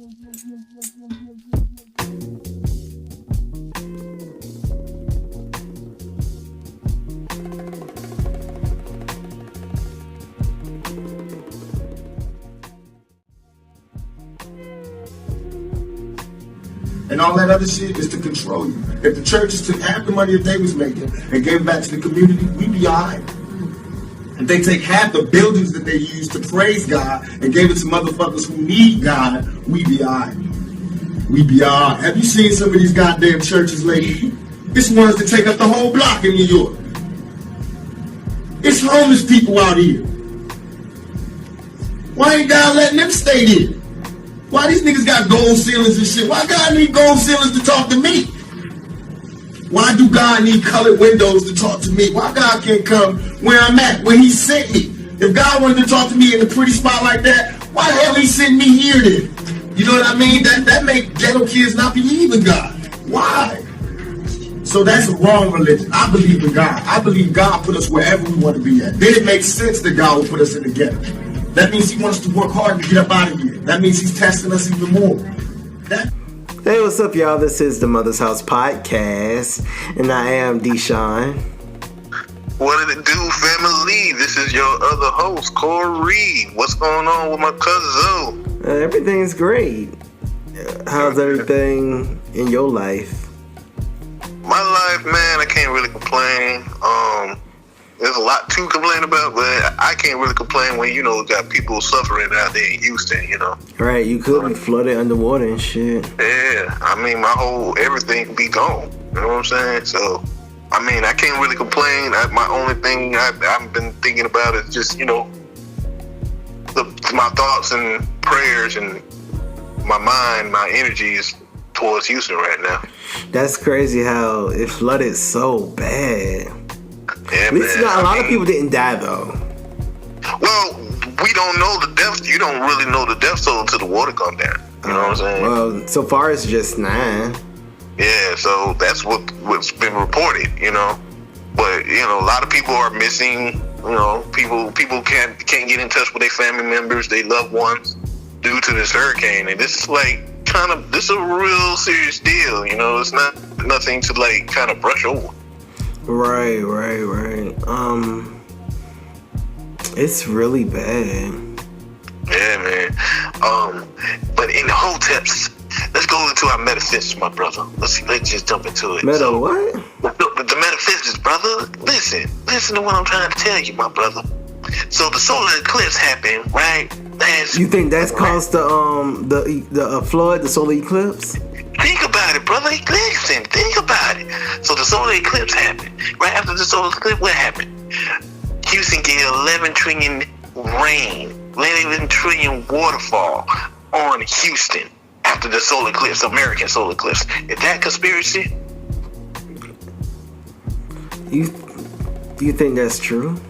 And all that other shit is to control you. If the churches took half the money that they was making and gave it back to the community, we'd be all right. If they take half the buildings that they use to praise God and gave it to motherfuckers who need God, we'd be all right. We'd be all right. Have you seen some of these goddamn churches lately? It's ones that take up the whole block in New York. It's homeless people out here. Why ain't God letting them stay there? Why these niggas got gold ceilings and shit? Why God need gold ceilings to talk to me? Why do God need colored windows to talk to me? Why God can't come where I'm at, where he sent me? If God wanted to talk to me in a pretty spot like that, why the hell he sent me here then? You know what I mean? That make ghetto kids not believe in God. Why? So that's a wrong religion. I believe in God. I believe God put us wherever we want to be at. Then it makes sense that God will put us in the ghetto. That means he wants us to work hard to get up out of here. That means he's testing us even more. Hey, what's up, y'all? This is the Mother's House Podcast, and I am DESHAUN. What did it do, family? This is your other host, CORREAL. What's going on with my cousin? Everything's great. How's everything in your life? My life, man, I can't really complain. There's a lot to complain about, but I can't really complain when, you know, got people suffering out there in Houston, you know. Right, you could be flooded underwater and shit. Yeah, I mean, everything could be gone. You know what I'm saying? So, I mean, I can't really complain. My only thing I've been thinking about is just, you know, my thoughts and prayers and my mind, my energies towards Houston right now. That's crazy how it flooded so bad. Yeah, at least man. a lot of people didn't die though. Well, we don't know the depth. You don't really know the depth toll until the water come down. You know what I'm saying? Well, so far it's just 9. Yeah, so that's what's been reported. You know, but you know, a lot of people are missing. You know, people can't get in touch with their family members, their loved ones, due to this hurricane. And this is like this is a real serious deal. You know, it's not nothing to like kind of brush over. Right. It's really bad. Yeah, man. But in the hoteps, let's go into our metaphysics, my brother. Let's just jump into it. What? The metaphysics, brother. Listen to what I'm trying to tell you, my brother. So the solar eclipse happened, right? You think that's caused the flood, the solar eclipse? Think about it, brother. Listen, think about it. So the solar eclipse happened. Right after the solar eclipse, what happened? Houston get 11 trillion rain, 11 trillion waterfall on Houston after the solar eclipse, American solar eclipse. Is that conspiracy? You think that's true?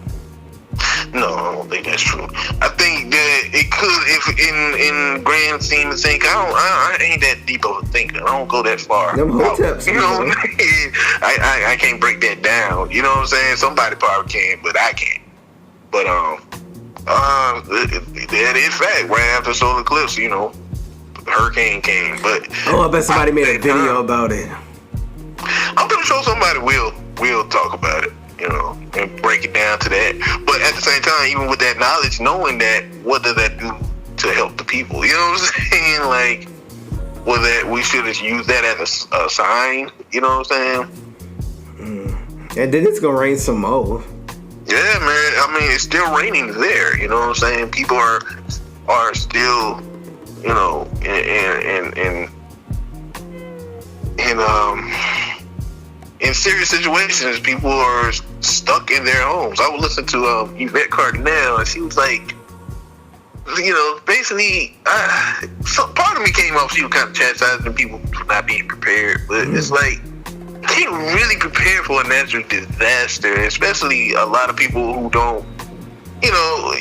No, I don't think that's true. I think that it could, if in grand scheme of things, I ain't that deep of a thinker. I don't go that far. Them hoteps, you know what I mean? I can't break that down. You know what I'm saying? Somebody probably can, but I can't. But that is fact. Right after solar eclipse, you know, the hurricane came. But I bet somebody made a video about it. I'm pretty sure somebody will talk about it. You know, and break it down to that. But at the same time, even with that knowledge, knowing that, what does that do to help the people? You know what I'm saying? Like, that we should have used that as a sign. You know what I'm saying? And then it's gonna rain some more. Yeah, man. I mean, it's still raining there. You know what I'm saying? People are still, you know, in serious situations. People are stuck in their homes. I would listen to Yvette Cardinale, and she was like, you know, basically, so part of me came off, she was kind of chastising people for not being prepared, but it's like, you can't really prepare for a natural disaster, especially a lot of people who don't, you know,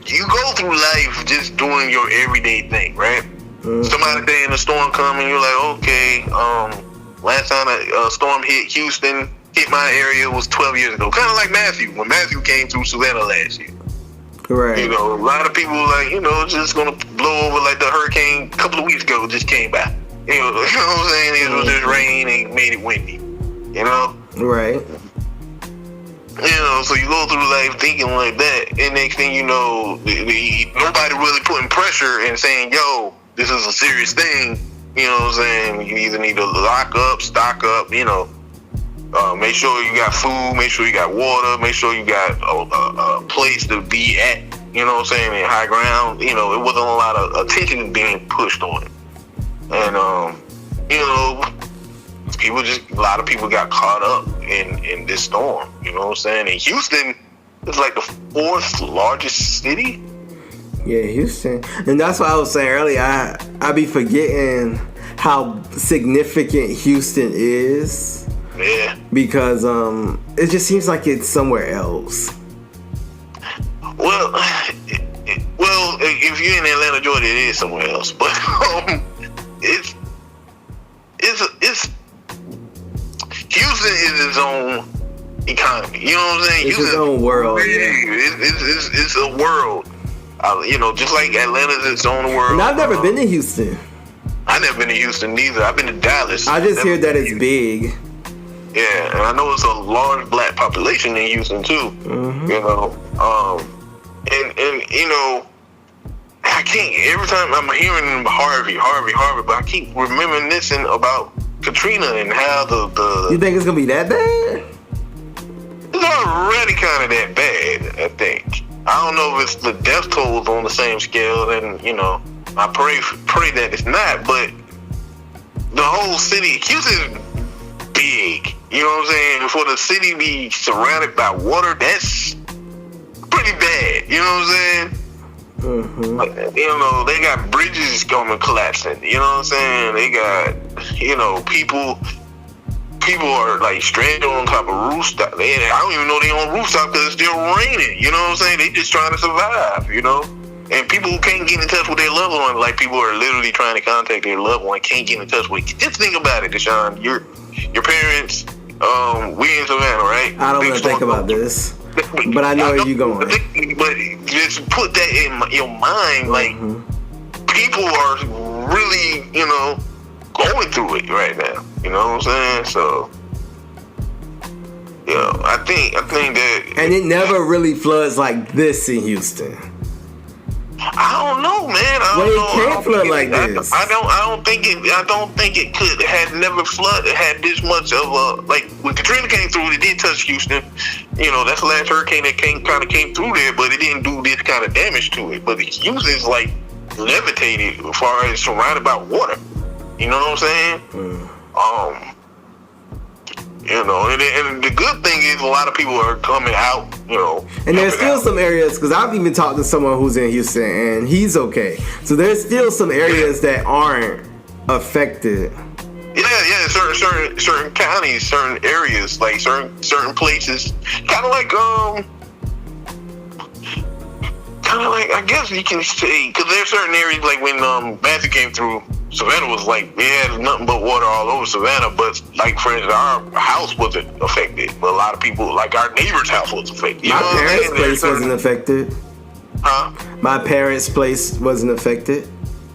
you go through life just doing your everyday thing, right? Somebody day in the storm coming, you're like, okay, last time a storm hit Houston, hit my area was 12 years ago. Kind of like Matthew, when Matthew came through Savannah last year. Right. You know, a lot of people like, you know, it's just gonna blow over like the hurricane a couple of weeks ago just came by. You know what I'm saying? It was just rain and made it windy. You know? Right. You know, so you go through life thinking like that, and next thing you know, nobody really putting pressure and saying, yo, this is a serious thing. You know what I'm saying? You either need to lock up, stock up, you know, make sure you got food, make sure you got water, make sure you got a place to be at, you know what I'm saying, in high ground. You know, it wasn't a lot of attention being pushed on it. And, you know, a lot of people got caught up in this storm, you know what I'm saying? And Houston is like the 4th largest city. Yeah, Houston. And that's what I was saying earlier. I be forgetting how significant Houston is. Yeah. Because it just seems like it's somewhere else. Well, if you're in Atlanta, Georgia, it is somewhere else. But it's Houston is its own economy. You know what I'm saying? It's its own world. It's a world. You know, just like Atlanta's its own world. And I've never been to Houston. I've never been to Houston neither. I've been to Dallas. I just hear that it's big. Yeah, and I know it's a large black population in Houston too. Mm-hmm. You know, and you know, I can't. Every time I'm hearing Harvey, but I keep reminiscing about Katrina and how the. You think it's gonna be that bad? It's already kind of that bad, I think. I don't know if it's the death tolls on the same scale, and you know, I pray that it's not. But the whole city, Houston is big. You know what I'm saying? For the city to be surrounded by water, that's pretty bad. You know what I'm saying? Mm-hmm. You know, they got bridges coming collapsing. You know what I'm saying? They got, you know, people are like stranded on top of rooftops. I don't even know they on rooftop because it's still raining. You know what I'm saying? They just trying to survive, you know? And people who can't get in touch with their loved one, like people are literally trying to contact their loved one, can't get in touch with. Just think about it, DESHAUN. Your parents, we in Savannah, right? I don't want to think about this, but I know where you're going. But just put that in your mind, like, people are really, you know, going through it right now. You know what I'm saying? So, yeah, I think that. And it never really floods like this in Houston. I don't know, man. It can't flood like this. I don't think it could. It had never flooded. It had this much of a, like, when Katrina came through, it did touch Houston. You know, that's the last hurricane that came through there, but it didn't do this kind of damage to it. But Houston's like levitated as far as surrounded by water. You know what I'm saying? You know, and the good thing is a lot of people are coming out, you know. And there's still some areas, because I've even talked to someone who's in Houston, and he's okay. So there's still some areas that aren't affected. Yeah, certain counties, certain areas, like certain places, kind of like I guess you can say, because there's certain areas like when Matthew came through. Savannah was like, yeah, there's nothing but water all over Savannah, but like, for instance, our house wasn't affected, but a lot of people, like our neighbor's house was affected. You My parents' place wasn't affected. Huh? My parents' place wasn't affected.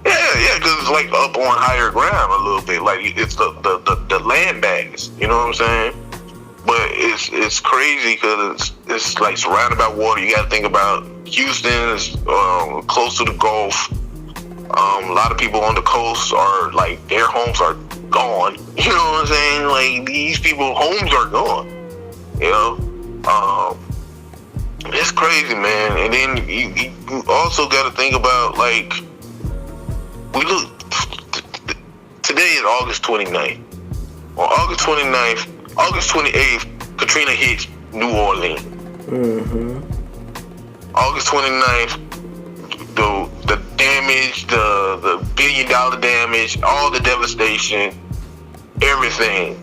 Yeah, because it's like up on higher ground a little bit, like it's the land bags, you know what I'm saying? But it's crazy because it's like surrounded by water. You got to think about Houston is close to the Gulf. A lot of people on the coast are like, their homes are gone. You know what I'm saying? Like, these people's homes are gone. You know? It's crazy, man. And then you also got to think about, like, today is August 29th. On August 28th, Katrina hits New Orleans. August 29th, the damage, the $1 billion damage, all the devastation, everything.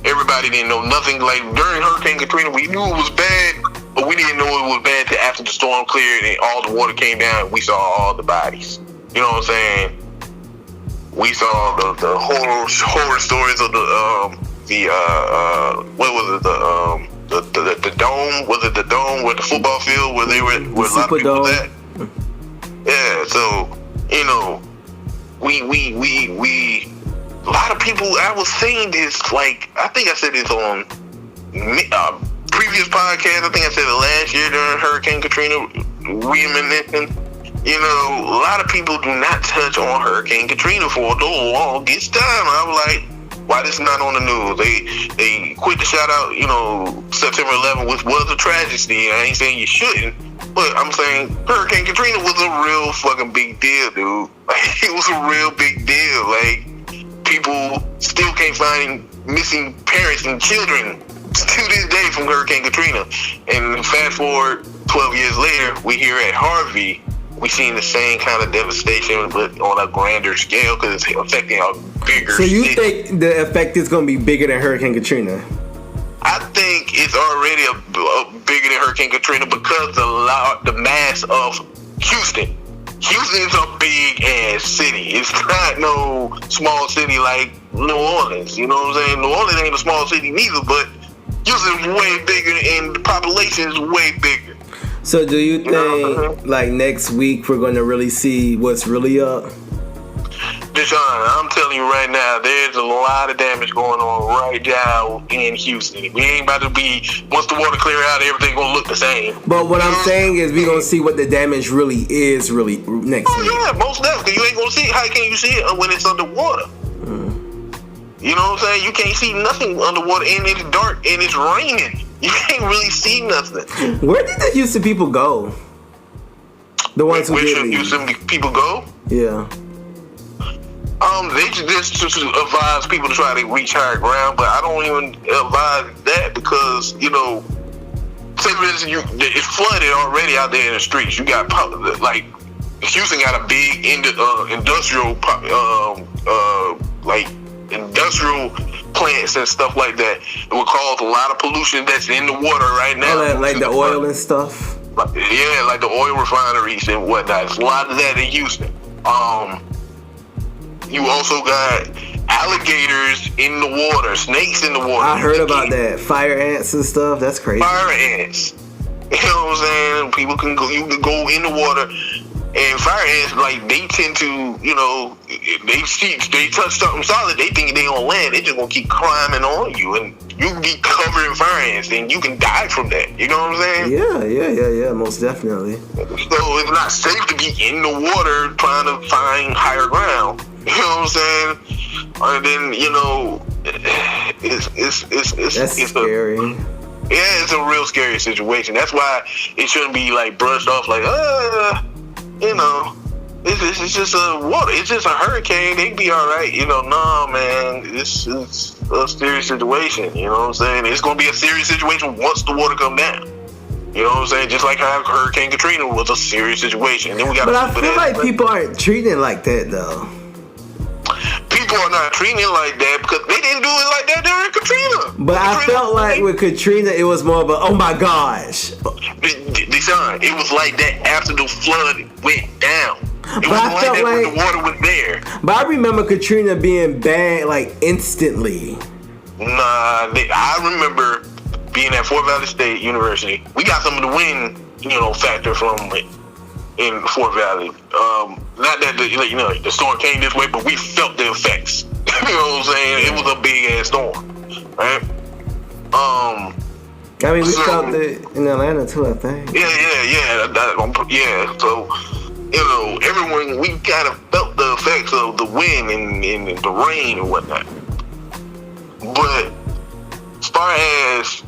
Everybody didn't know nothing. Like, during Hurricane Katrina, we knew it was bad, but we didn't know it was bad till after the storm cleared and all the water came down and we saw all the bodies. You know what I'm saying? We saw the horror stories of the dome, was it the dome with the football field where they were, where a lot of people was at? Yeah, so, you know, we a lot of people, I was saying this, like, I think I said this on previous podcast. I think I said it last year during Hurricane Katrina, reminiscing. You know, a lot of people do not touch on Hurricane Katrina for the longest time. I was like, why this not on the news? They quit to shout out, you know, September 11th, which was a tragedy. I ain't saying you shouldn't, but I'm saying Hurricane Katrina was a real fucking big deal, dude. Like, it was a real big deal. Like, people still can't find missing parents and children to this day from Hurricane Katrina. And fast forward 12 years later, we here at Harvey, we seen the same kind of devastation, but on a grander scale because it's affecting a bigger So you city. think the effect is going to be bigger than Hurricane Katrina? I think it's already a bigger than Hurricane Katrina because the mass of Houston. Houston's a big ass city. It's not no small city like New Orleans. You know what I'm saying? New Orleans ain't a small city neither, but Houston's way bigger and the population is way bigger. So do you think, like, next week we're going to really see what's really up? DESHAUN, I'm telling you right now, there's a lot of damage going on right now in Houston. We ain't about to be, once the water clear out, everything gonna look the same. But what I'm saying is we gonna see what the damage really is next week. Yeah, most definitely. You ain't gonna see it. How can you see it when it's underwater? You know what I'm saying? You can't see nothing underwater and it's dark and it's raining. You can't really see nothing. Where did the Houston people go? The ones who Where did should leave. Houston people go? Yeah. They just advise people to try to reach higher ground, but I don't even advise that because, you know, say for instance, it's flooded already out there in the streets. You got, like, Houston got a big industrial, like, industrial plants and stuff like that. It would cause a lot of pollution that's in the water right now. Like the oil and stuff? Yeah, like the oil refineries and whatnot. There's a lot of that in Houston. You also got alligators in the water, snakes in the water. I heard about that. Fire ants and stuff. That's crazy. Fire ants. You know what I'm saying? People can go. You can go in the water, and fire ants, like, they tend to, you know, they touch something solid, they think they on land. They just gonna keep climbing on you, and you can be covered in fire ants, and you can die from that. You know what I'm saying? Yeah. Most definitely. So it's not safe to be in the water trying to find higher ground. You know what I'm saying? And then, you know, it's scary. It's a real scary situation. That's why it shouldn't be like brushed off like, you know, it's just a water. It's just a hurricane. They be all right. You know, no, man, it's a serious situation. You know what I'm saying? It's gonna be a serious situation once the water come down. You know what I'm saying? Just like how Hurricane Katrina was a serious situation. And then we got. But I feel like people aren't treating it like that though. People are not treating it like that because they didn't do it like that during Katrina. But I felt like with Katrina, it was more of a, oh my gosh. DESHAUN, it was like that after the flood went down. It But was I like felt that when like- the water was there. But I remember Katrina being bad like instantly. Nah, I remember being at Fort Valley State University. We got some of the wind, you know, factor from it in Fort Valley. Not that the storm came this way, but we felt the effects. You know what I'm saying? It was a big ass storm, right? I mean, we felt it in Atlanta too, I think. Yeah. So, you know, everyone, we kind of felt the effects of the wind and the rain and whatnot. But as far as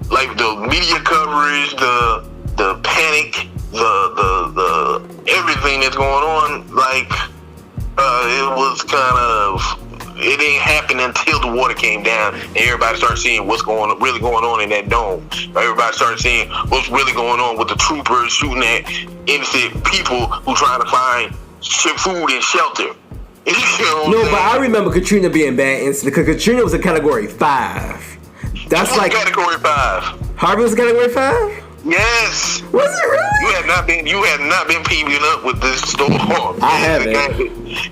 the media coverage, the panic, the everything that's going on, like, it was kind of, it didn't happen until the water came down and everybody started seeing what's really going on in that dome. Everybody started seeing what's really going on with the troopers shooting at innocent people who trying to find food and shelter. You know No, but I remember Katrina being bad instantly because Katrina was a category 5. That's like category 5. Harvey was a category 5? Yes. Was it really? You have not been peeping up with this storm. I haven't.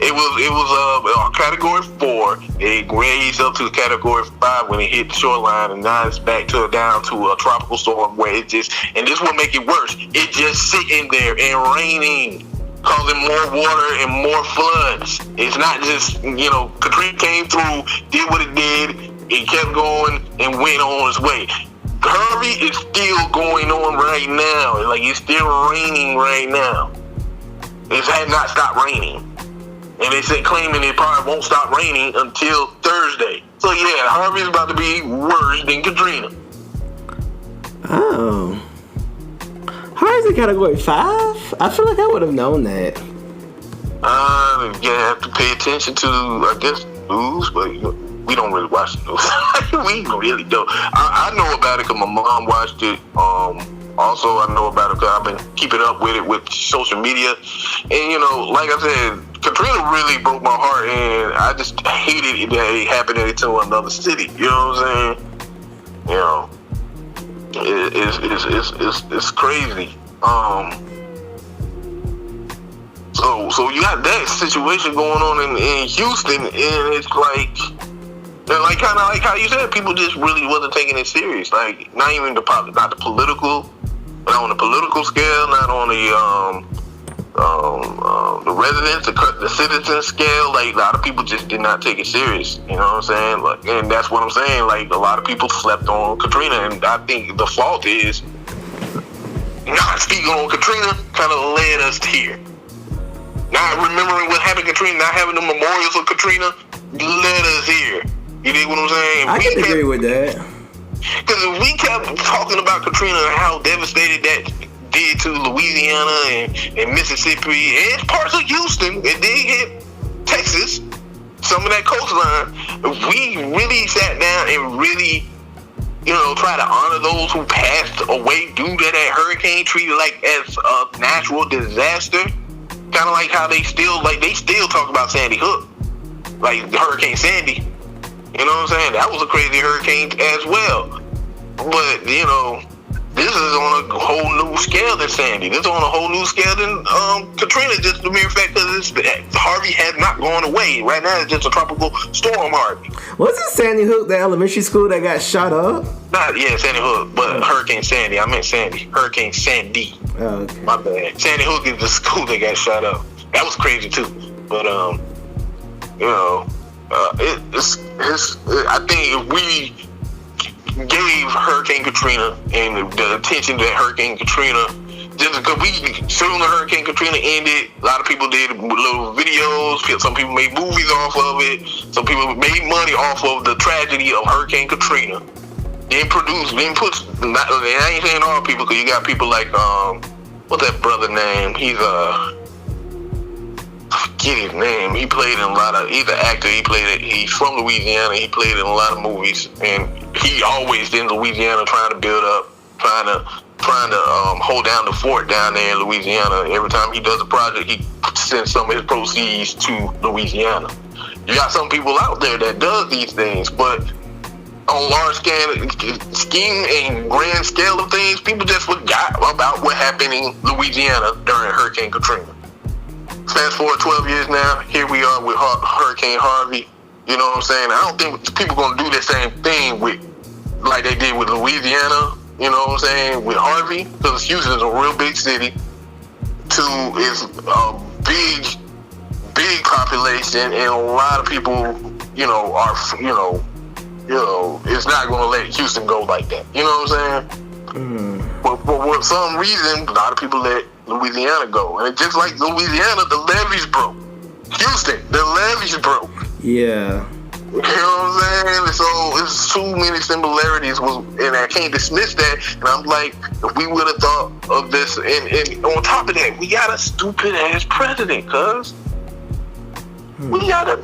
It was category 4. It raised up to category 5 when it hit the shoreline, and now it's back down to a tropical storm where it just, and this will make it worse. It just sitting there and raining, causing more water and more floods. It's not just, Katrina came through, did what it did, it kept going and went on its way. Harvey is still going on right now. Like, it's still raining right now. It had not stopped raining. And they said claiming it probably won't stop raining until Thursday. So yeah, Harvey's about to be worse than Katrina. Oh. Harvey's in category 5? I feel like I would have known that. You have to pay attention to, I guess, news, but we don't really watch the news. We really don't. I know about it because my mom watched it. Also, I know about it because I've been keeping up with it with social media. And, like I said, Katrina really broke my heart, and I just hated it that it happened to another city. You know what I'm saying? It's crazy. So you got that situation going on in Houston, and it's like kind of like how you said, people just really wasn't taking it serious. Like, not even not the political, not on the political scale, not on the residents, the citizen scale. Like, a lot of people just did not take it serious. You know what I'm saying? Like, and that's what I'm saying. Like, a lot of people slept on Katrina, and I think the fault is not speaking on Katrina kind of led us here. Not remembering what happened to Katrina, not having the memorials of Katrina led us here. You dig what I'm saying? I can agree with that. Because if we kept talking about Katrina and how devastated that did to Louisiana and Mississippi and parts of Houston, it did hit Texas, some of that coastline. If we really sat down and really, try to honor those who passed away due to that hurricane, treated like as a natural disaster, kind of like how they still talk about Sandy Hook, like Hurricane Sandy. You know what I'm saying? That was a crazy hurricane as well. But, this is on a whole new scale than Sandy. This is on a whole new scale than Katrina, just the mere fact that Harvey has not gone away. Right now, it's just a tropical storm, Harvey. Wasn't Sandy Hook the elementary school that got shot up? Sandy Hook, but Hurricane Sandy. I meant Sandy. Hurricane Sandy. Oh, okay. My bad. Sandy Hook is the school that got shot up. That was crazy, too. But, I think if we gave Hurricane Katrina and the attention that Hurricane Katrina, just because soon the Hurricane Katrina ended, a lot of people did little videos, some people made movies off of it, some people made money off of the tragedy of Hurricane Katrina. I ain't saying all people, because you got people like, what's that brother name? He's I forget his name. He played in a lot of, he's an actor, he's from Louisiana, he played in a lot of movies, and he always in Louisiana trying to build up, trying to hold down the fort down there in Louisiana. Every time he does a project, he sends some of his proceeds to Louisiana. You got some people out there that does these things, but on large scheme and grand scale of things, people just forgot about what happened in Louisiana during Hurricane Katrina. Fast forward 12 years now, here we are with Hurricane Harvey. You know what I'm saying? I don't think people going to do the same thing like they did with Louisiana, you know what I'm saying, with Harvey, because Houston is a real big city. 2, it's a big population, and a lot of people, it's not going to let Houston go like that. You know what I'm saying? Mm. But for some reason, a lot of people let Louisiana go. And just like Louisiana, the levees broke. Houston, the levees broke. Yeah. You know what I'm saying? So it's too many similarities, and I can't dismiss that. And I'm like, if we would have thought of this, and on top of that, we got a stupid ass president, cuz. We got an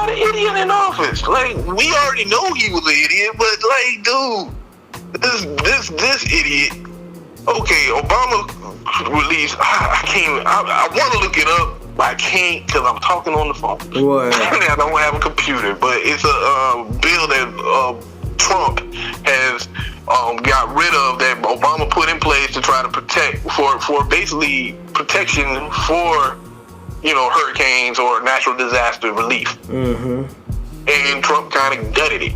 idiot in office. Like, we already know he was an idiot, but like, dude, this idiot. Okay, Obama released. I want to look it up, but I can't because I'm talking on the phone. What? I don't have a computer, but it's a bill that Trump has got rid of, that Obama put in place to for basically protection for, hurricanes or natural disaster relief. Mm-hmm. And Trump kind of gutted it.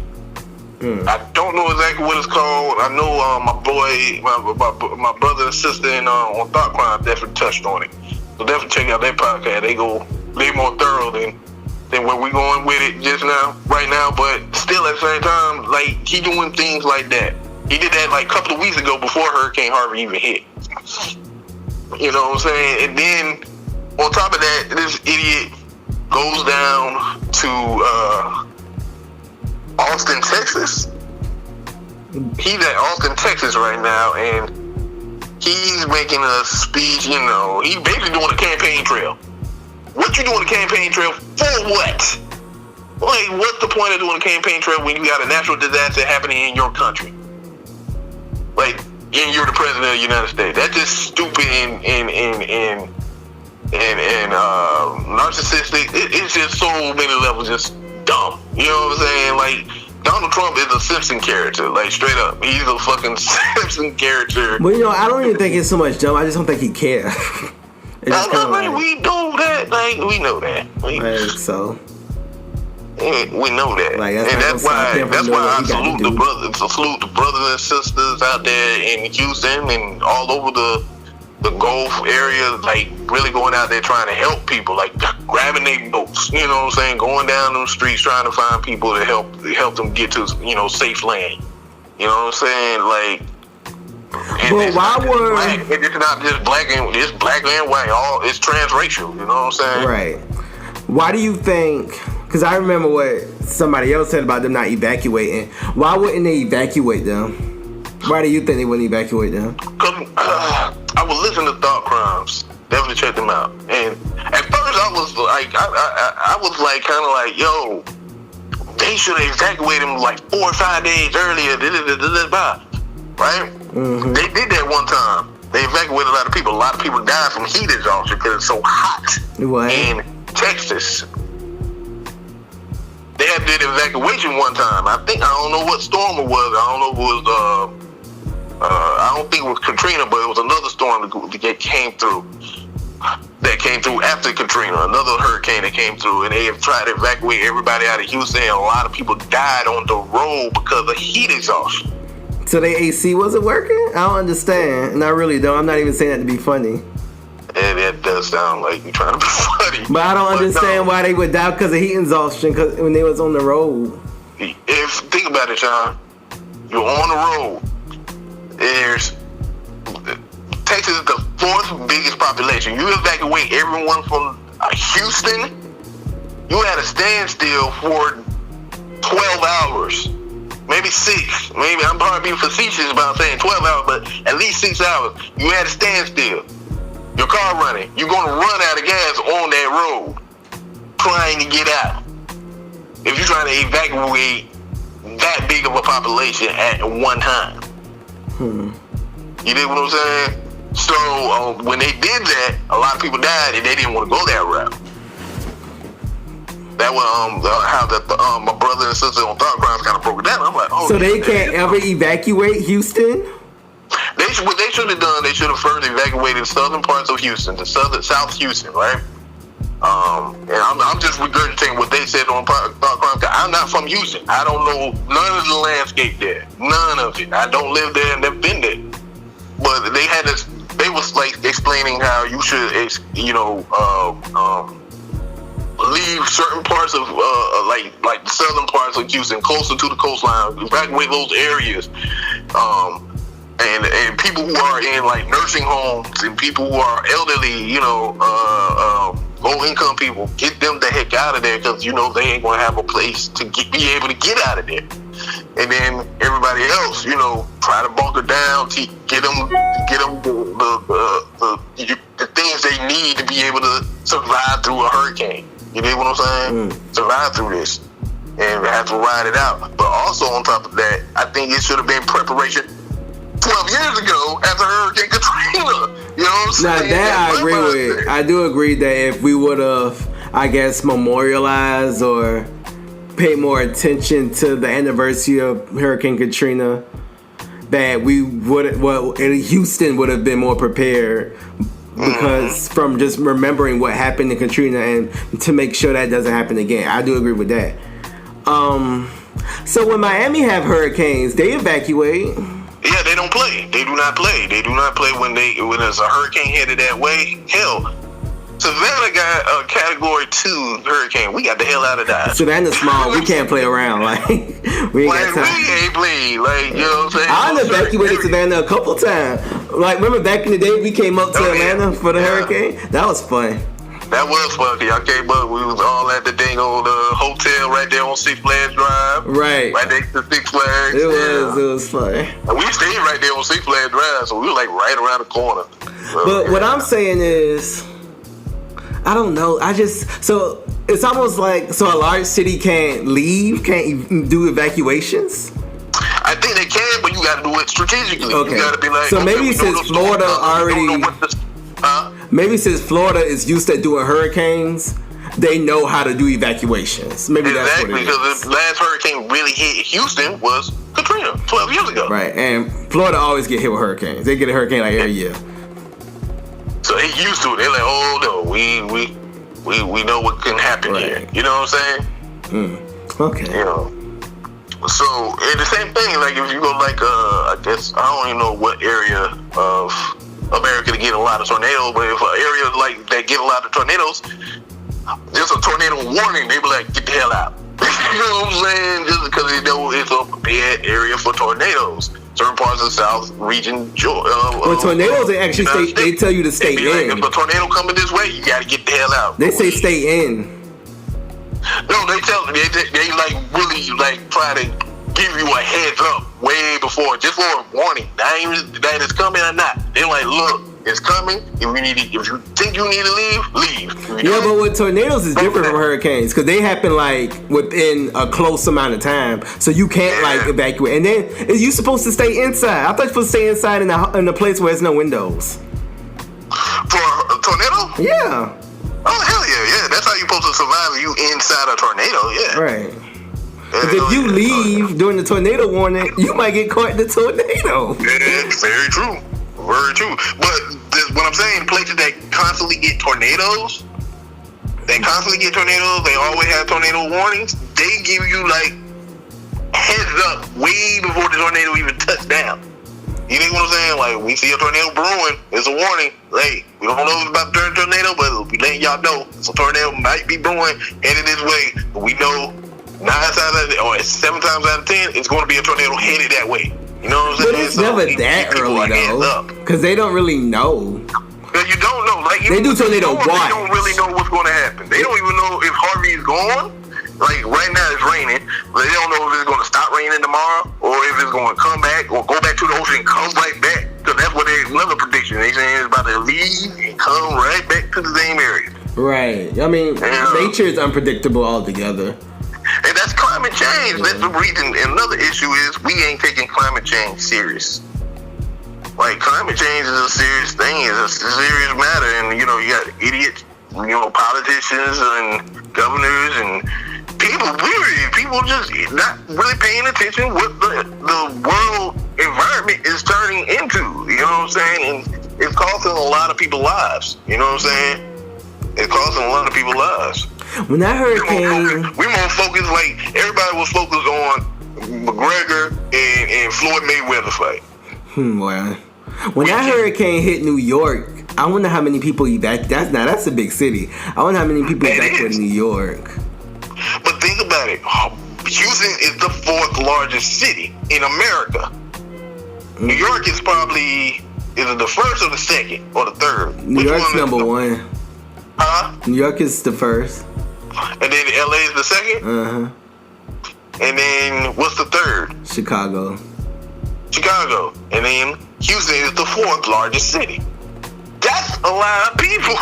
I don't know exactly what it's called. I know my brother and sister on Thought Crimez definitely touched on it. So definitely check out that podcast. They more thorough than where we going with it right now. But still at the same time, like, he doing things like that. He did that like a couple of weeks ago before Hurricane Harvey even hit. You know what I'm saying? And then on top of that, this idiot goes down to Austin, Texas. He's at Austin, Texas right now, and he's making a speech. He's basically doing a campaign trail. What you doing a campaign trail for? What? Like, what's the point of doing a campaign trail when you got a natural disaster happening in your country? Like, and you're the president of the United States. That's just stupid and narcissistic. It's just so many levels just dumb. You know what I'm saying? Like, Donald Trump is a Simpson character. Like, straight up, he's a fucking Simpson character. But I don't even think it's so much dumb. I just don't think he cares. We know that. Like, we know that. We know that, that's why I salute the brothers and sisters out there in Houston and all over the Gulf area, like really going out there trying to help people, like grabbing their boats. You know what I'm saying? Going down them streets trying to find people to help them get to safe land. You know what I'm saying? Like, but why were it's not just black and white? It's transracial. You know what I'm saying? Right. Why do you think? Because I remember what somebody else said about them not evacuating. Why wouldn't they evacuate them? Why do you think they wouldn't evacuate them? Because I was listening to Thought Crimez. Definitely check them out. And at first I was like, I was like, kind of like, yo, they should have evacuated them like 4 or 5 days earlier. Right? Mm-hmm. They did that one time. They evacuated a lot of people. A lot of people died from heat exhaustion because it's so hot in Texas. They had did evacuation one time. I don't know what storm it was. I don't know if it was, I don't think it was Katrina, but it was another storm that came through. That came through after Katrina, another hurricane that came through, and they have tried to evacuate everybody out of Houston, and a lot of people died on the road because of heat exhaustion. So their AC wasn't working? I don't understand. And I really don't. I'm not even saying that to be funny. And that does sound like you're trying to be funny. But I don't understand why they would die because of heat exhaustion when they was on the road. Think about it, Sean. You're on the road. Texas is the 4th biggest population. You evacuate everyone from Houston, you had a standstill for 12 hours. Maybe 6. Maybe I'm probably being facetious about saying 12 hours, but at least 6 hours. You had a standstill. Your car running. You're going to run out of gas on that road trying to get out. If you're trying to evacuate that big of a population at one time. You dig what I'm saying? So when they did that, a lot of people died and they didn't want to go that route. That was how my brother and sister on Thought Crimez kind of broke it down. I'm like, so they can't ever evacuate Houston? What they should have done, they should have first evacuated southern parts of Houston, South Houston, right? And I'm just regurgitating what they said on Thought Crimez. I'm not from Houston. I don't know none of the landscape there. None of it. I don't live there and never been there. But they had this. They was like explaining how you should, leave certain parts of like the southern parts of Houston closer to the coastline, evacuate those areas. And people who are in like nursing homes and people who are elderly, low income people, get them the heck out of there because they ain't gonna have a place to be able to get out of there. And then everybody else, try to bunker down to get them the things they need to be able to survive through a hurricane. You know what I'm saying? Survive through this and have to ride it out. But also on top of that, I think it should have been preparation 12 years ago after Hurricane Katrina. You know what I'm saying? Now that I agree with. I do agree that if we would have, I guess, memorialized or paid more attention to the anniversary of Hurricane Katrina, that Houston would have been more prepared because from just remembering what happened in Katrina and to make sure that doesn't happen again. I do agree with that. So when Miami have hurricanes, they evacuate. Yeah, they don't play. They do not play. They do not play when there's a hurricane headed that way. Hell, Savannah got a Category 2 hurricane. We got the hell out of that. Savannah's small. We can't play around. Like we ain't got time. We ain't played. Like, you know what I'm saying? I evacuated Savannah a couple times. Like, remember back in the day we came up to Atlanta for the hurricane? That was fun. That was funky. I came up. We was all at the dang old hotel right there on Six Flags Drive. Right. Right next to Six Flags. It was fun. And we stayed right there on Six Flags Drive, so we were like right around the corner. So, but what I'm saying is, I don't know. So it's almost like a large city can't do evacuations. I think they can, but you got to do it strategically. Okay. You got to be like. So maybe since Florida already. Maybe since Florida is used to doing hurricanes, they know how to do evacuations. Maybe that's what it is. Because the last hurricane really hit Houston was Katrina 12 years ago. Right, and Florida always get hit with hurricanes. They get a hurricane like every year. So they used to it. They're like, oh no, we know what can happen here. You know what I'm saying? Okay. You know. So and the same thing. Like if you go like I guess I don't even know what area of America to get a lot of tornadoes, but if an area like that get a lot of tornadoes, just a tornado warning, they be like, get the hell out. You know what I'm saying? Just because they know it's a bad area for tornadoes. Certain parts of the South region, tornadoes, they actually they tell you to stay in. Like, if a tornado coming this way, you got to get the hell out. They say stay in. No, they like really like try to give you a heads up way before, just for a warning. That it's coming or not. They're like, look, it's coming. If you think you need to leave. Yeah, but with tornadoes is different from hurricanes because they happen like within a close amount of time, so you can't like evacuate. And then you're supposed to stay inside. I thought you're supposed to stay inside in a place where there's no windows. For a tornado? Yeah. Oh hell yeah. That's how you're supposed to survive. You inside a tornado? Yeah. Right. Because if you leave during the tornado warning, you might get caught in the tornado. It's very true. Very true. But what I'm saying, places that constantly get tornadoes, they always have tornado warnings. They give you like heads up way before the tornado even touch down. You know what I'm saying? Like, we see a tornado brewing, it's a warning. Hey, we don't know if it's about to turn a tornado, but we letting y'all know it's a tornado might be brewing headed this way. But we know 7 times out of 10, it's going to be a tornado headed that way. You know what I'm saying? But it's never that early though, because they don't really know. Because you don't know. Like they do tornado watch. They don't really know what's going to happen. They don't even know if Harvey is gone. Like right now it's raining, but they don't know if it's going to stop raining tomorrow or if it's going to come back or go back to the ocean and come right back. Because that's what they another prediction. They saying it's about to leave and come right back to the same area. Right. I mean, nature is unpredictable altogether. And that's climate change. That's the reason. Another issue is we ain't taking climate change serious. Like, climate change is a serious thing. It's a serious matter. And, you know, you got idiots, politicians and governors and people just not really paying attention what the world environment is turning into. You know what I'm saying? And it's costing a lot of people lives. You know what I'm saying? It's costing a lot of people lives. When that hurricane, we more focused, like everybody was focused on McGregor and Floyd Mayweather fight. Well, when that hurricane hit New York, I wonder how many people evacuated. That's a big city. I wonder how many people evacuated New York. But think about it. Houston is the 4th largest city in America. New York is probably either the 1st or the 2nd or the 3rd. New York's number 1. Huh? New York is the 1st. And then LA is the 2nd? Uh-huh. And then what's the 3rd? Chicago. And then Houston is the 4th largest city. That's a lot of people.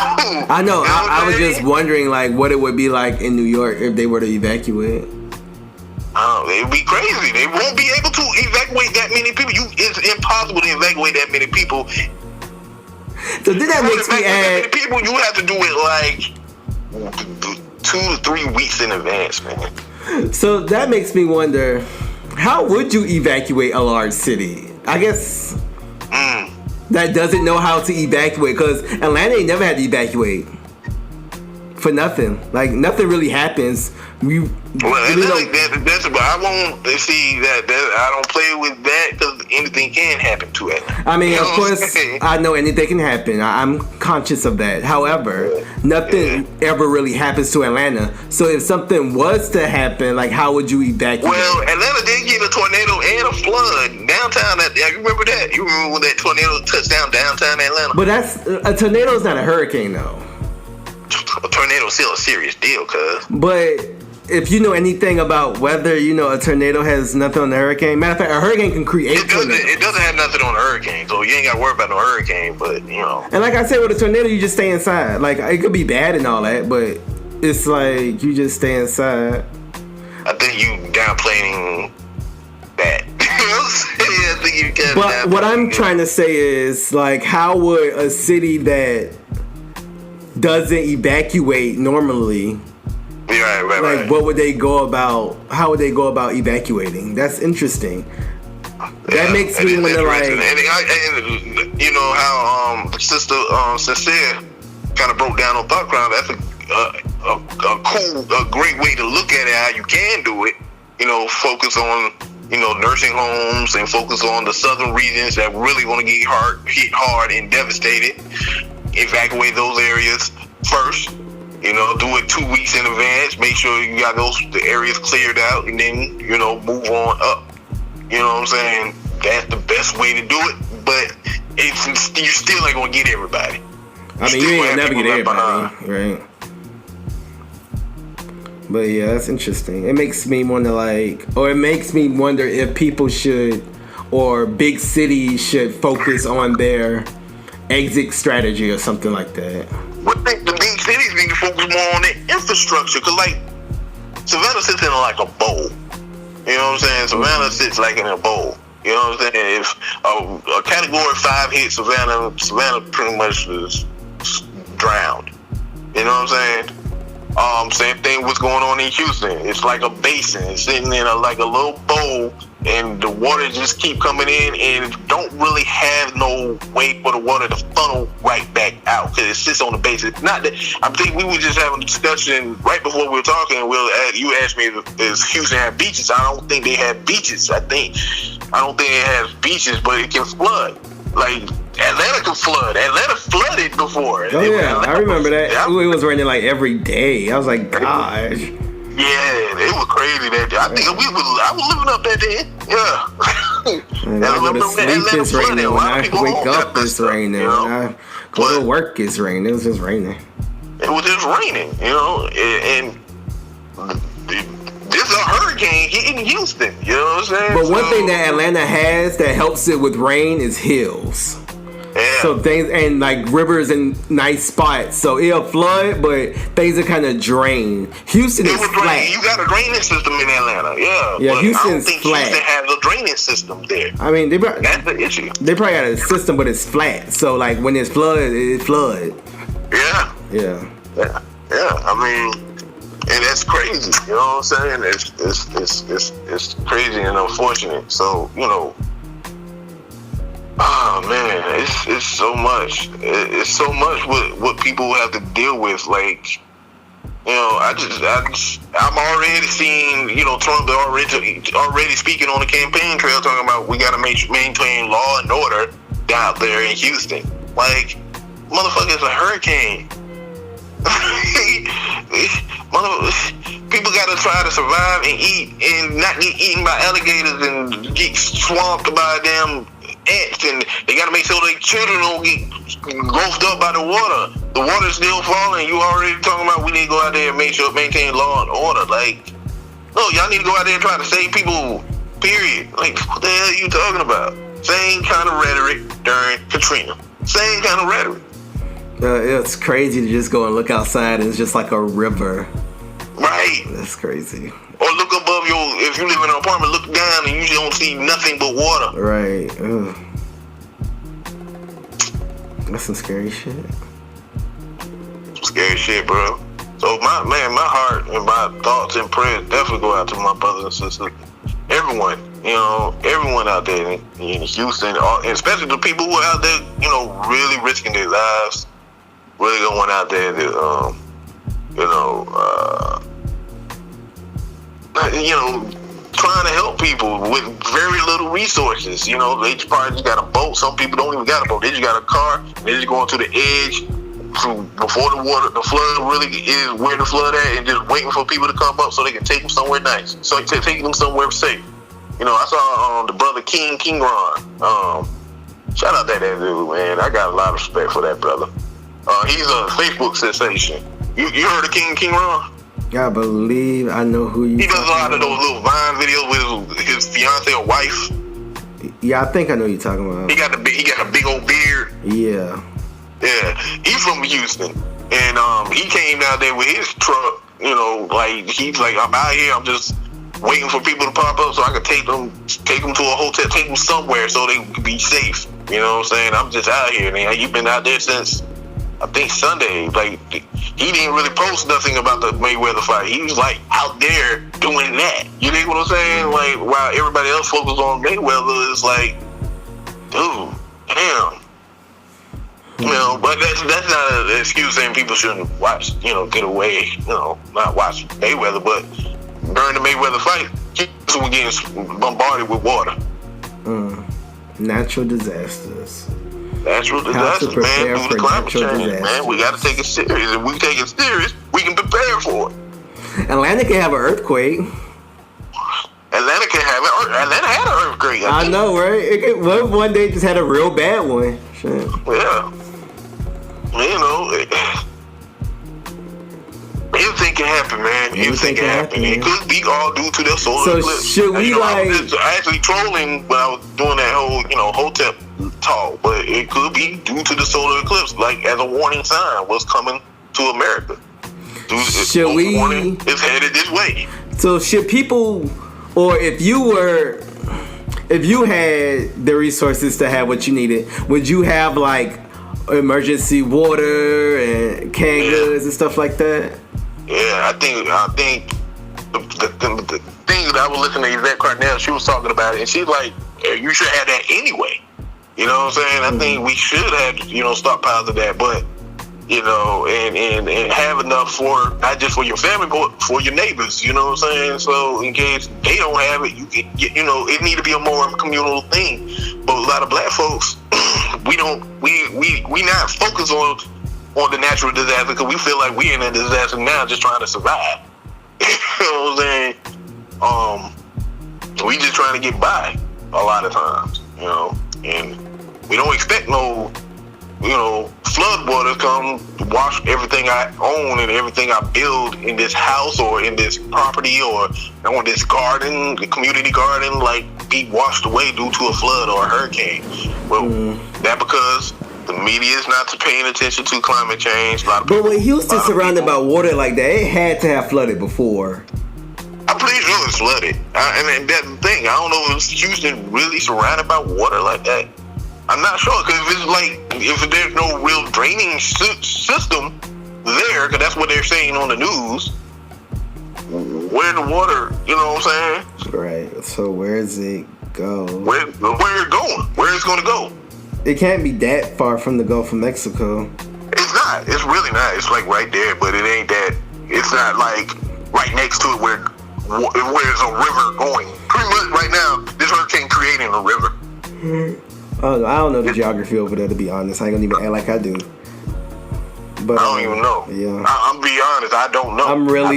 I know. I was just wondering, like, what it would be like in New York if they were to evacuate. It would be crazy. They won't be able to evacuate that many people. It's impossible to evacuate that many people. So then that makes me add... people, you have to do it like 2 to 3 weeks in advance, man. So that makes me wonder, how would you evacuate a large city? I guess that doesn't know how to evacuate, because Atlanta ain't never had to evacuate for nothing. Like, nothing really happens. But I won't see that. I don't play with that because anything can happen to it. I mean, of course, I know anything can happen. I'm conscious of that. However, nothing ever really happens to Atlanta. So if something was to happen, like, how would you evacuate? Well, Atlanta did get a tornado and a flood downtown. You remember that? You remember when that tornado touched down downtown Atlanta? But a tornado is not a hurricane, though. A tornado is still a serious deal, cuz. But if you know anything about weather, you know a tornado has nothing on the hurricane. Matter of fact, a hurricane can create tornadoes. It doesn't have nothing on a hurricane, so you ain't got to worry about no hurricane, but, you know. And like I said, with a tornado, you just stay inside. Like, it could be bad and all that, but it's like you just stay inside. I think you downplaying that. I think you can. But what I'm trying to say is, like, how would a city that doesn't evacuate normally, right. what would they go about? How would they go about evacuating? That's interesting. That makes me wonder, like, and you know how Sister Sincere kind of broke down on Thought Crimez. That's a great way to look at it. How you can do it. You know, focus on, you know, nursing homes and focus on the southern regions that really want to get hit hard and devastated. Evacuate those areas first. You know, do it 2 weeks in advance. Make sure you got the areas cleared out, and then, you know, move on up. You know what I'm saying? That's the best way to do it. But you still ain't gonna get everybody. I mean, you ain't gonna never get everybody, right? But yeah, that's interesting. It makes me wonder, if people should, or big cities should, focus on their exit strategy or something like that. I think the big cities need to focus more on the infrastructure, because, like, Savannah sits in like a bowl. You know what I'm saying? Savannah sits like in a bowl. You know what I'm saying? If a category 5 hit Savannah pretty much is drowned. You know what I'm saying? Same thing what's going on in Houston. It's like a basin. It's sitting in like a little bowl, and the water just keep coming in, and don't really have no way for the water to funnel right back out, because it sits on the basin. Not that I think we were just having a discussion right before we were talking. You asked me if Houston had beaches. I don't think they have beaches. I don't think it has beaches, but it can flood. Like, Atlanta can flood. Atlanta flooded before. Oh yeah, I remember that. It was raining like every day. I was like, gosh. Yeah, it was crazy that day. I think I was living up that day. Yeah. And I go to sleep, it's raining. When I wake up, it's raining. When I go to work, it's raining. It was just raining. It was just raining, you know, and this is a hurricane hitting Houston. You know what I'm saying? But one thing that Atlanta has that helps it with rain is hills. Yeah. So things, and like rivers and nice spots, so it'll flood, but things are kind of drained. Houston is flat. You got a drainage system in Atlanta, yeah. Yeah, but Houston's I don't think flat. Houston has a drainage system there. I mean, that's the issue. They probably got a system, but it's flat. So like when it's flood, it flood. Yeah. Yeah. I mean, and that's crazy. You know what I'm saying? It's crazy and unfortunate. So, you know. Oh man, it's so much. It's so much what people have to deal with. Like, you know, I'm already seeing, you know, Trump already speaking on the campaign trail, talking about we got to maintain law and order down there in Houston. Like, motherfucker, it's a hurricane. People got to try to survive and eat and not get eaten by alligators and get swamped by damn ants, and they got to make sure their children don't get engulfed up by the water. The water's still falling. You already talking about we need to go out there and maintain law and order. Like, no, y'all need to go out there and try to save people, period. Like, what the hell are you talking about? Same kind of rhetoric during Katrina. Same kind of rhetoric. It's crazy to just go and look outside and it's just like a river. Right. That's crazy. Or look above if you live in an apartment, look down and you don't see nothing but water. Right. Ugh. That's some scary shit. Some scary shit, bro. So my heart and my thoughts and prayers definitely go out to my brothers and sisters. Everyone. You know, everyone out there in Houston, especially the people who are out there, you know, really risking their lives, really going out there to, trying to help people with very little resources. You know, they probably just got a boat. Some people don't even got a boat. They just got a car. They just going to the edge before the flood really is where the flood at, and just waiting for people to come up so they can take them somewhere nice. So take them somewhere safe. You know, I saw the brother King Ron. Shout out that dude, man. I got a lot of respect for that brother. He's a Facebook sensation. You heard of King Ron? I believe I know who you. He does a lot of those little Vine videos with his fiance or wife. Yeah, I think I know who you're talking about. He got a big old beard. Yeah. Yeah, he's from Houston, and he came down there with his truck. You know, like he's like, I'm out here. I'm just waiting for people to pop up so I can take them to a hotel, take them somewhere so they can be safe. You know what I'm saying? I'm just out here, man. You've been out there since, I think, Sunday. Like, he didn't really post nothing about the Mayweather fight. He was like out there doing that. You know what I'm saying? Like, while everybody else focused on Mayweather, it's like, dude, damn. You know, but that's not an excuse saying people shouldn't watch, you know, get away, you know, not watch Mayweather, but during the Mayweather fight, kids were getting bombarded with water. Natural disasters. Natural disasters, man. Due to climate change, man. We got to take it serious. If we take it serious, we can prepare for it. Atlanta can have an earthquake. Atlanta had an earthquake. I know, right? One day just had a real bad one. Shit. Yeah. You know, anything can happen, man. Anything can happen. It could be all due to the solar eclipse. Should we I was actually trolling when I was doing that whole, Hotep talk, but it could be due to the solar eclipse, like as a warning sign, what's coming to America. It's headed this way. So should people, or if you had the resources to have what you needed, would you have like emergency water and canned goods and stuff like that? Yeah, I think the thing that I was listening to Yvette Carnell, she was talking about it, and she's like, you should have that anyway. You know what I'm saying? I think we should have, stockpiles of that, but, and have enough for, not just for your family, but for your neighbors, you know what I'm saying? So in case they don't have it, it need to be a more communal thing. But a lot of black folks, we not focus on the natural disaster because we feel like we in a disaster now just trying to survive. You know what I'm saying? We just trying to get by a lot of times, and we don't expect no, flood water to come wash everything I own and everything I build in this house or in this property or on this garden, the community garden, like be washed away due to a flood or a hurricane. Well, that because the media is not paying attention to climate change. But when Houston's surrounded by water like that, it had to have flooded before. I'm pretty sure it's flooded. And that's the thing. I don't know if Houston really surrounded by water like that. I'm not sure, because if there's no real draining system there, because that's what they're saying on the news, where the water, you know what I'm saying? Right. So where does it go? Where it's going? Where it's going to go? It can't be that far from the Gulf of Mexico. It's not. It's really not. It's like right there, but it ain't that. It's not like right next to it where there's a river going. Pretty much right now, this hurricane creating a river. I don't know the geography over there, to be honest. I ain't gonna even act like I do. But I don't even know. Yeah, I'm be honest. I don't know. I'm really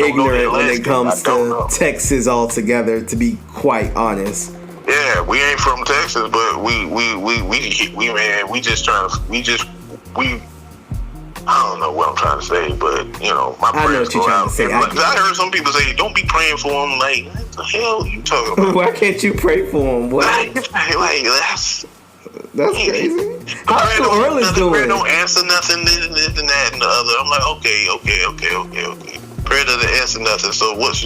ignorant when it comes to Texas altogether. To be quite honest. Yeah, we ain't from Texas, but we I don't know what I'm trying to say, but my prayers go out. I heard some people say, "Don't be praying for them." Like, what the hell are you talking about? Why can't you pray for them? What? That's crazy. How's the Orleans doing? Prayer don't answer nothing. This and that and the other. I'm like, okay. Prayer doesn't answer nothing. So what?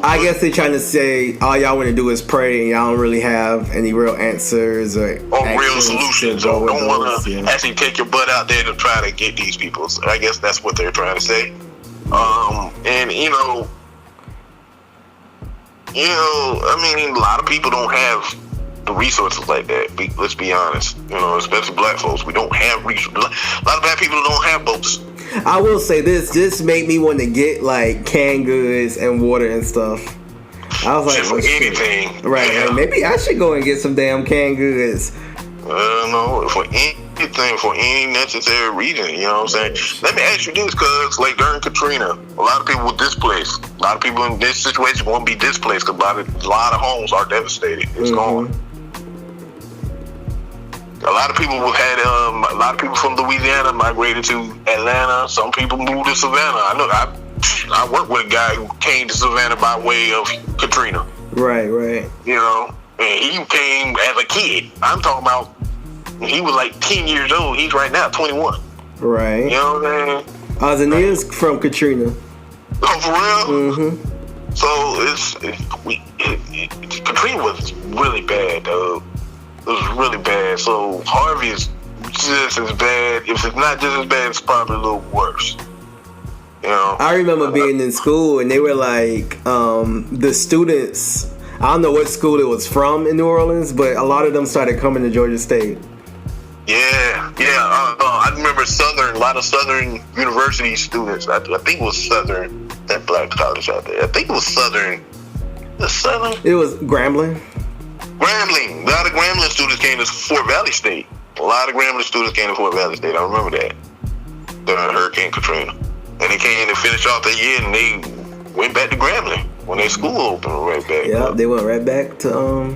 I guess they're trying to say all y'all want to do is pray, and y'all don't really have any real answers or real solutions. Or don't want to actually take your butt out there to try to get these people. So I guess that's what they're trying to say. And You know, I mean, a lot of people don't have the resources like that. Let's be honest. You know, especially black folks, we don't have resources. A lot of black people don't have boats. I will say this made me want to get like canned goods and water and stuff. I was like, for anything, right? Yeah. Like, maybe I should go and get some damn canned goods. No, for anything, for any necessary reason. You know what I'm saying? Let me ask you this, cause like during Katrina, a lot of people were displaced. A lot of people in this situation won't be displaced because a lot of homes are devastated. It's gone. A lot of people had a lot of people from Louisiana migrated to Atlanta. Some people moved to Savannah. I know I worked with a guy who came to Savannah by way of Katrina. Right. You know, and he came as a kid. I'm talking about he was like 10 years old. He's right now 21. Right. You know what I'm saying? Ozzy is from Katrina. Oh, for real? Mm-hmm. So Katrina was really bad, though. It was really bad. So Harvey is just as bad. If it's not just as bad, it's probably a little worse. You know? I remember being in school and they were like, the students, I don't know what school it was from in New Orleans, but a lot of them started coming to Georgia State. Yeah. I remember a lot of Southern University students. I think it was Southern, that black college out there. I think it was Southern. The Southern? It was Grambling. Grambling. A lot of Grambling students came to Fort Valley State. I remember that. During Hurricane Katrina. And they came to finish off their year and they went back to Grambling when their school opened right back. Yeah, they went right back to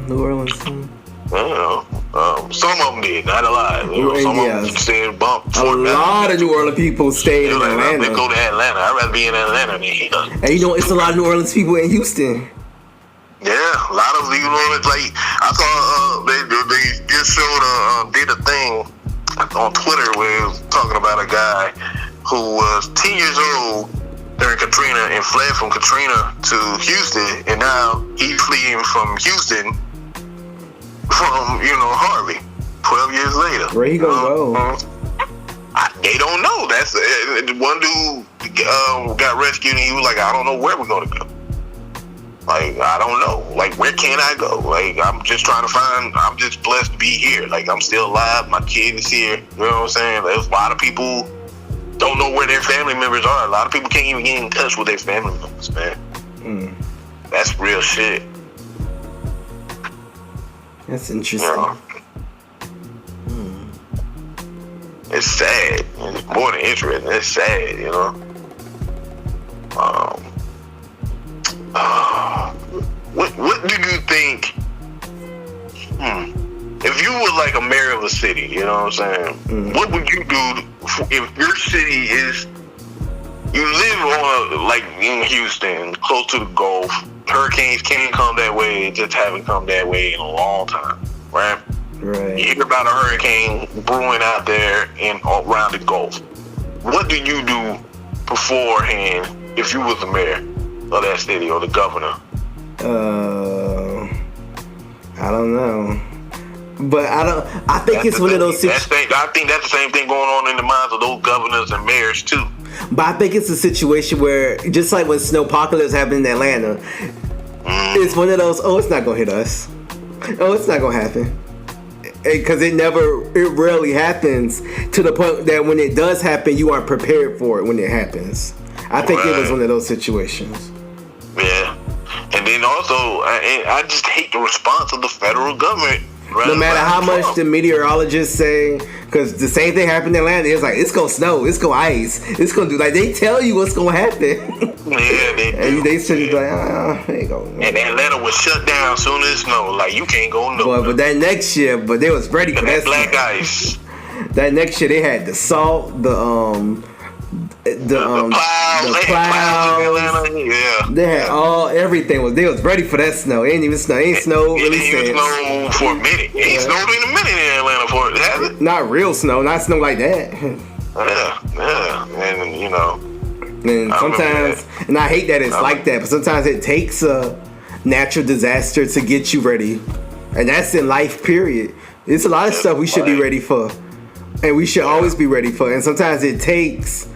New Orleans. Some of them did, not a lot. Some of them stayed bumped. A lot of New Orleans people stayed in Atlanta. They go to Atlanta. I'd rather be in Atlanta than here. And you know, it's a lot of New Orleans people in Houston. Yeah, a lot of New Orleans. Like I saw, they just showed did a thing on Twitter where it was talking about a guy who was 10 years old during Katrina and fled from Katrina to Houston, and now he's fleeing from Houston from Harvey 12 years later. Where he gonna go? They don't know. That's one dude got rescued and he was like, I don't know where we're gonna go. Like, I don't know. Like, where can I go? Like, I'm just blessed to be here. Like, I'm still alive. My kid is here. You know what I'm saying? There's a lot of people don't know where their family members are. A lot of people can't even get in touch with their family members, man. That's real shit. That's interesting. You know? It's sad. It's more than interesting. It's sad, you know? What do you think? If you were like a mayor of a city, you know what I'm saying? What would you do if your city is? You live on like in Houston, close to the Gulf. Hurricanes can't come that way; just haven't come that way in a long time, right? Right. You hear about a hurricane brewing out there and around the Gulf. What do you do beforehand if you was the mayor of that city or the governor? I don't know, but I think it's one of those situations. I think that's the same thing going on in the minds of those governors and mayors too. But I think it's a situation where, just like when snowpocalypse happened in Atlanta, it's one of those. Oh, it's not gonna hit us. Oh, it's not gonna happen. Because it rarely happens to the point that when it does happen, you aren't prepared for it when it happens. I think it was one of those situations. Yeah. And then also, I just hate the response of the federal government. No matter how much the meteorologists say, because the same thing happened in Atlanta. It's like, it's going to snow, it's going to ice, it's going to do, like, they tell you what's going to happen. Yeah, they do. And they said, like, there you go. And Atlanta was shut down as soon as it snowed. Like, you can't go nowhere. But that next year, they was ready for that black ice. That next year, they had the salt, the plows. Yeah. They had everything they was ready for that snow. It ain't even snow. It ain't snow really since. It ain't even snow for a minute. It ain't snowed in a minute in Atlanta for it, has it? Not real snow, not snow like that. Yeah. And you know. And sometimes, and I hate that it's like that, but sometimes it takes a natural disaster to get you ready. And that's in life, period. It's a lot of stuff we should be ready for. And we should always be ready for. And sometimes it takes,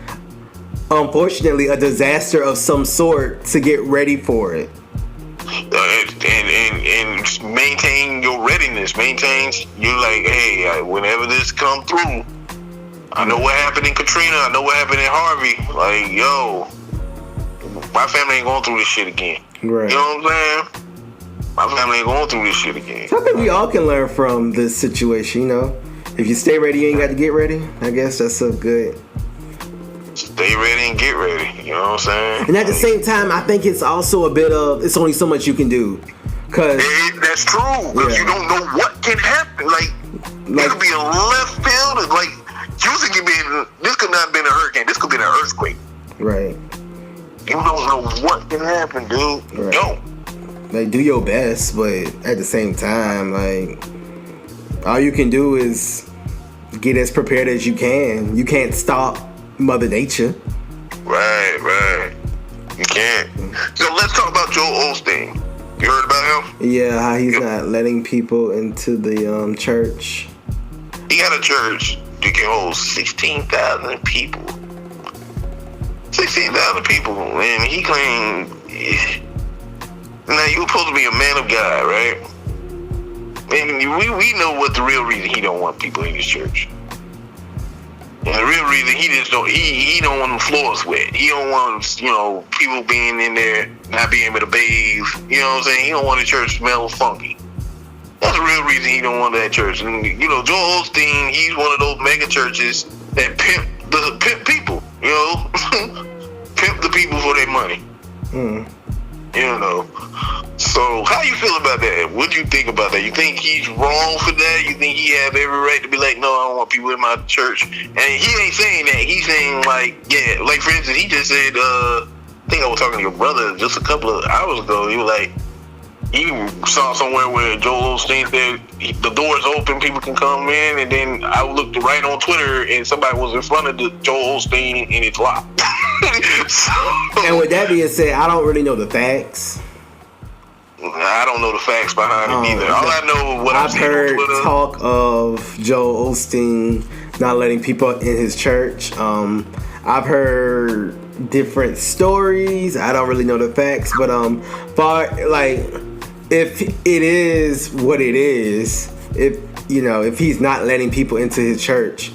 unfortunately, a disaster of some sort to get ready for it. And It's maintained. You're like, hey, whenever this come through, I know what happened in Katrina. I know what happened in Harvey. Like, yo, my family ain't going through this shit again. Right. You know what I'm saying? My family ain't going through this shit again. So I think we all can learn from this situation, you know. If you stay ready, you ain't got to get ready. I guess that's a good. Stay ready and get ready. You know what I'm saying? And at the same time, I think it's also a bit of, it's only so much you can do. Cause that's true. Because you don't know what can happen. Like it could be a left field. Like, this could not have been a hurricane. This could be an earthquake. Right. You don't know what can happen, dude. Right. Yo. Like, do your best, but at the same time, like, all you can do is get as prepared as you can. You can't stop Mother Nature. Right. You can't. So let's talk about Joel Olsteen. You heard about him? Yeah, how he's not letting people into the church. He got a church that can hold 16,000 people. 16,000 people, and he claimed. Now, you were supposed to be a man of God, right? And we know what the real reason he don't want people in his church. And the real reason he don't want them floors wet. He don't want, people being in there not being able to bathe. You know what I'm saying? He don't want the church to smell funky. That's the real reason he don't want that church. And Joel Olsteen, he's one of those mega churches that pimp people. Pimp the people for their money. So how you feel about that? What do you think about that? You think he's wrong for that? You think he have every right to be like, no, I don't want people in my church? And he ain't saying that. He's saying like for instance, he just said, I think I was talking to your brother just a couple of hours ago. He was like, he saw somewhere where Joel Olsteen said the door's open, people can come in, and then I looked right on Twitter and somebody was in front of the Joel Olsteen and it's locked. And with that being said, I don't really know the facts. I don't know the facts behind it either. All I know what I've heard talk of Joel Olsteen not letting people in his church. I've heard different stories. I don't really know the facts, but if it is what it is, if he's not letting people into his church,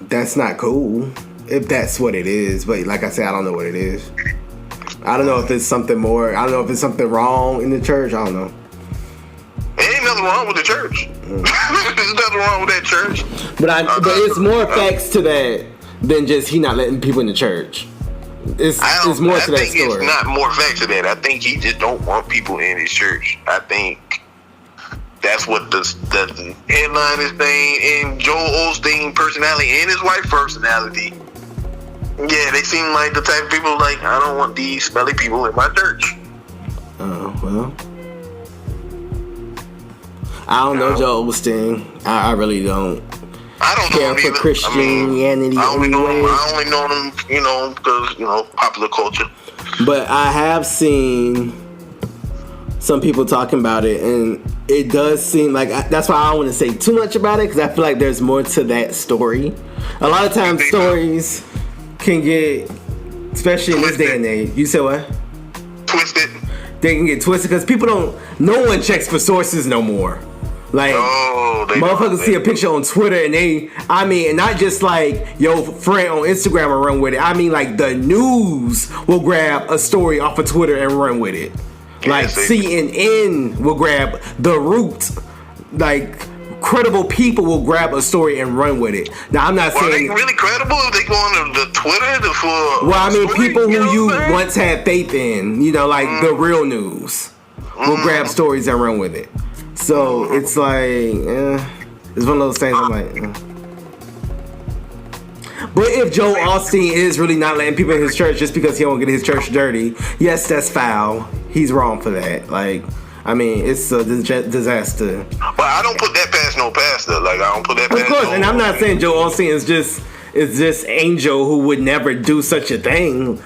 that's not cool. If that's what it is, but like I said, I don't know what it is. I don't know if it's something more. I don't know if it's something wrong in the church. I don't know. There ain't nothing wrong with the church. There's nothing wrong with that church. But it's more facts to that than just he not letting people in the church. It's more to that story. I think it's not more facts to that. I think he just don't want people in his church. I think that's what the headline is saying. And Joel Olsteen personality and his wife personality. Yeah, they seem like the type of people like, I don't want these smelly people in my church. Oh, well. I don't know Joel Olsteen. I really don't. I don't care know for Christianity. I only know them, because, popular culture. But I have seen some people talking about it, and it does seem like, that's why I don't want to say too much about it, because I feel like there's more to that story. A lot of times stories can get, especially in this day and age. You said what? Twisted. They can get twisted because no one checks for sources no more. Like, motherfuckers see a picture on Twitter and and not just like your friend on Instagram and run with it. I mean, like, the news will grab a story off of Twitter and run with it. Like, CNN will grab The Root. Like, credible people will grab a story and run with it. Now, I'm not saying... Are they really credible if they go on the Twitter for... Well, I mean, people who you once had faith in, the real news, will grab stories and run with it. So, it's like... it's one of those things I'm like... But if Joel Olsteen is really not letting people in his church just because he don't get his church dirty, yes, that's foul. He's wrong for that. Like... I mean, it's a disaster. But I don't put that past no pastor. Like, I don't put that past. Of course, and I'm not saying Joel Olsteen is just angel who would never do such a thing.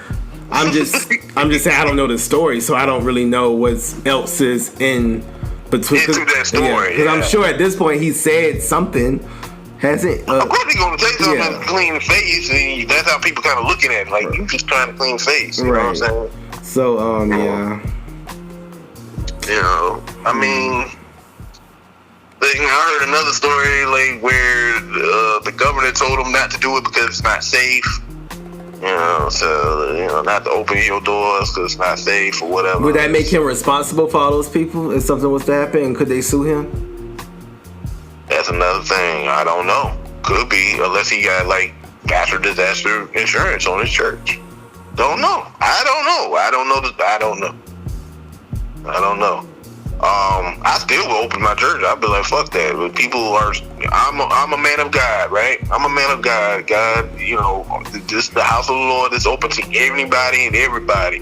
I'm just saying I don't know the story, so I don't really know what else is in between. Into that story, because I'm sure at this point he said something. Hasn't? Of course he's gonna say something to clean face, and that's how people kind of looking at it. Like, you just trying to clean face. You know what I'm saying? So yeah. You know, I mean, like, I heard another story like where the governor told them not to do it because it's not safe. You know, so not to open your doors because it's not safe or whatever. Would that make him responsible for all those people if something was to happen? And could they sue him? That's another thing. I don't know. Could be, unless he got like natural disaster insurance on his church. Don't know. I don't know. I still will open my church. I'll be like, fuck that. But people are. I'm a man of God, right? I'm a man of God. God, this the house of the Lord is open to anybody and everybody.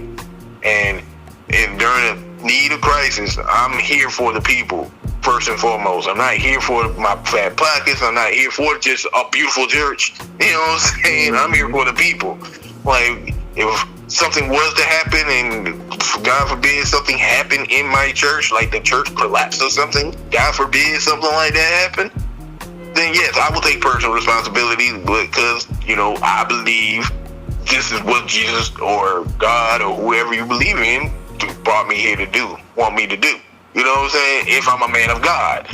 And during a need of crisis, I'm here for the people first and foremost. I'm not here for my fat pockets. I'm not here for just a beautiful church. You know what I'm saying? I'm here for the people. Like, if something was to happen and God forbid something happened in my church, like the church collapsed or something, God forbid something like that happened, then yes, I will take personal responsibility because, I believe this is what Jesus or God or whoever you believe in brought me here to do, want me to do. You know what I'm saying? If I'm a man of God.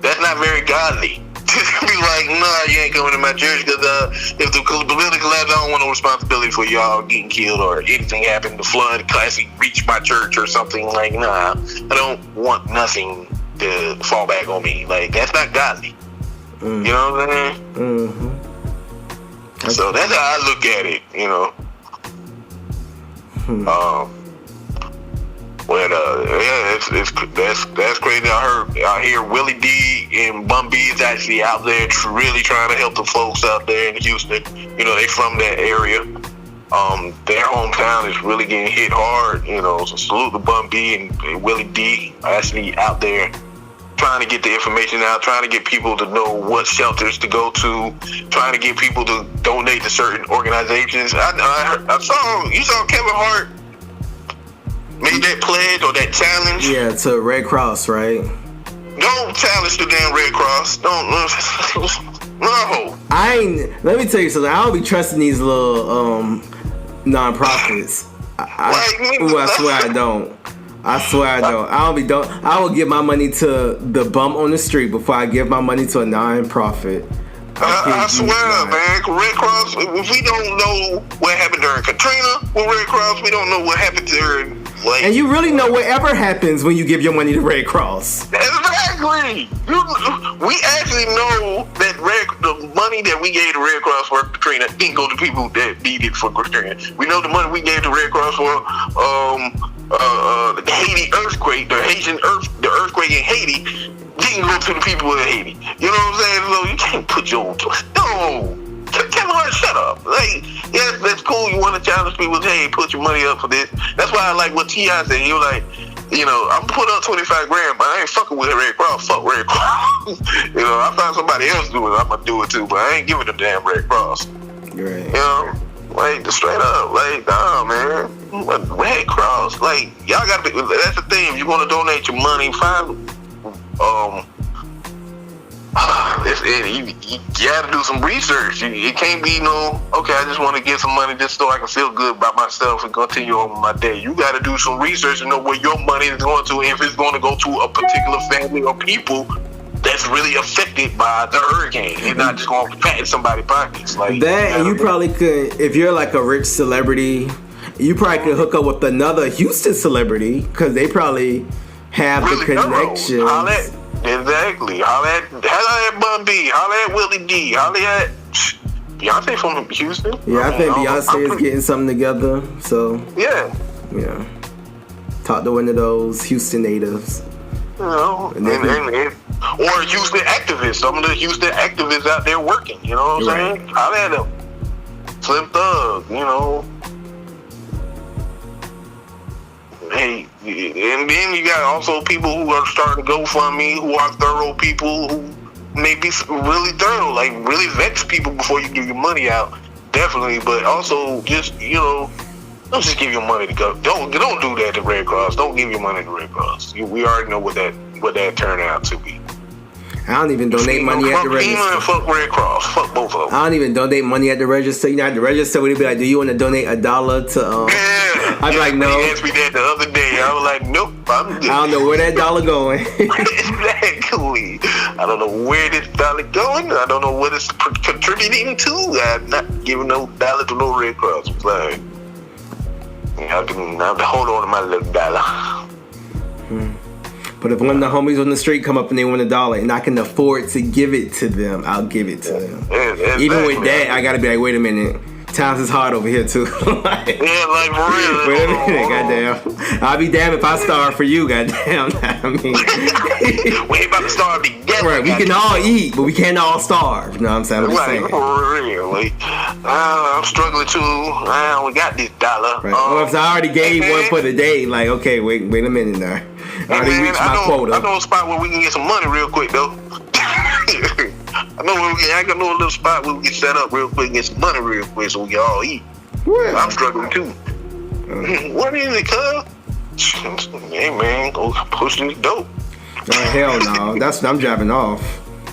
That's not very godly. Be like, nah, you ain't coming to my church because if the building collapse, I don't want no responsibility for y'all getting killed or anything happened, the flood classic reached my church or something. Like, nah, I don't want nothing to fall back on me. Like, that's not godly. You know what I'm saying? Mm-hmm. So that's how I look at it, But that's crazy. I hear Willie D and Bun B is actually out there really trying to help the folks out there in Houston. They from that area. Their hometown is really getting hit hard. So salute to Bun B and Willie D actually out there trying to get the information out, trying to get people to know what shelters to go to, trying to get people to donate to certain organizations. You saw Kevin Hart made that pledge or that challenge. Yeah, to Red Cross, right? Don't challenge the damn Red Cross. Don't. No. Let me tell you something. I don't be trusting these little non-profits. I swear I don't. I will give my money to the bum on the street before I give my money to a non-profit. I swear, man, Red Cross, if we don't know what happened during Katrina with Red Cross, we don't know what happened during, and you really know whatever happens when you give your money to Red Cross. Exactly. We actually know that the money that we gave to Red Cross for Katrina didn't go to people that needed for Katrina. We know the money we gave to Red Cross for the Haiti earthquake, the earthquake in Haiti, didn't go to the people in Haiti. You know what I'm saying? So you can't put your Kevin Hart, shut up. Like, yes, that's cool. You want to challenge people, hey, put your money up for this. That's why I like what T.I. said. He was like, I'm put up $25,000, but I ain't fucking with Red Cross. Fuck Red Cross. I find somebody else doing it, I'm gonna do it too, but I ain't giving them damn Red Cross. Right. Like, straight up, like, nah, man. Red Cross, like, y'all gotta be, that's the thing. If you want to donate your money, find, you gotta do some research. It can't be okay, I just want to get some money just so I can feel good about myself and continue on my day. You gotta do some research and know where your money is going to, if it's going to go to a particular family or people that's really affected by the hurricane. It's not just going to pat somebody's pockets. Like that, and you probably could, if you're like a rich celebrity, you probably could hook up with another Houston celebrity because they probably have really the connections. Exactly. Holla at Bun B. Holla at Willie D. Holla at Beyonce from Houston. Yeah, I think Beyonce is getting something together. So yeah. Talk to one of those Houston natives. Or Houston activists. Some of the Houston activists out there working. You know what I'm saying? Holla at them. Slim Thug. Hey, and then you got also people who are starting to GoFundMe, who are thorough people who may be really thorough, like really vet people before you give your money out. Definitely, but also just don't just give your money to go. Don't do that to Red Cross. Don't give your money to Red Cross. We already know what that turned out to be. I don't even donate money at the register. FEMA and fuck Red Cross. Fuck both of them. I don't even donate money at the register. At the register, we'd be like, do you want to donate $1 to... I'd be like, no. He asked me that the other day. I was like, nope, I'm good. I don't know where that dollar going. Exactly. I don't know where this dollar going. I don't know what it's contributing to. I'm not giving no dollar to no Red Cross. I'm sorry. I have to hold on to my little dollar. But if one of the homies on the street come up and they want $1 and I can afford to give it to them, I'll give it to them. Yeah, Even with that, I gotta be like, wait a minute. Times is hard over here too. Like for real. Wait a minute, goddamn. I'll be damned if I starve for you, goddamn. I mean, we ain't about to starve together. Right, we can all eat, but we can't all starve. You know what I'm saying? I'm just saying. For real. Like, I'm struggling too. I only got this dollar. Right. Or if I already gave one for the day, like, okay, wait a minute now. I already reached my quota. I know a spot where we can get some money real quick though. I know a little spot where we can set up real quick and get some money real quick so we can all eat. Well, I'm struggling too. What is it, cuz? Hey man, go push this dope. Hell no. That's what I'm driving off.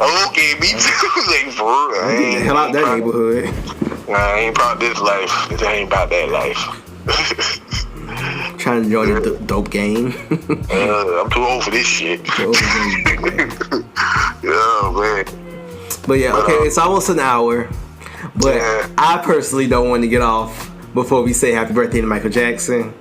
Okay, me too. Like, for real. I'm getting the hell out that neighborhood. Nah, I ain't about this life. This ain't about that life. Trying to enjoy the dope game. I'm too old for this shit. Yeah, man. But yeah, okay, it's almost an hour. But I personally don't want to get off before we say happy birthday to Michael Jackson.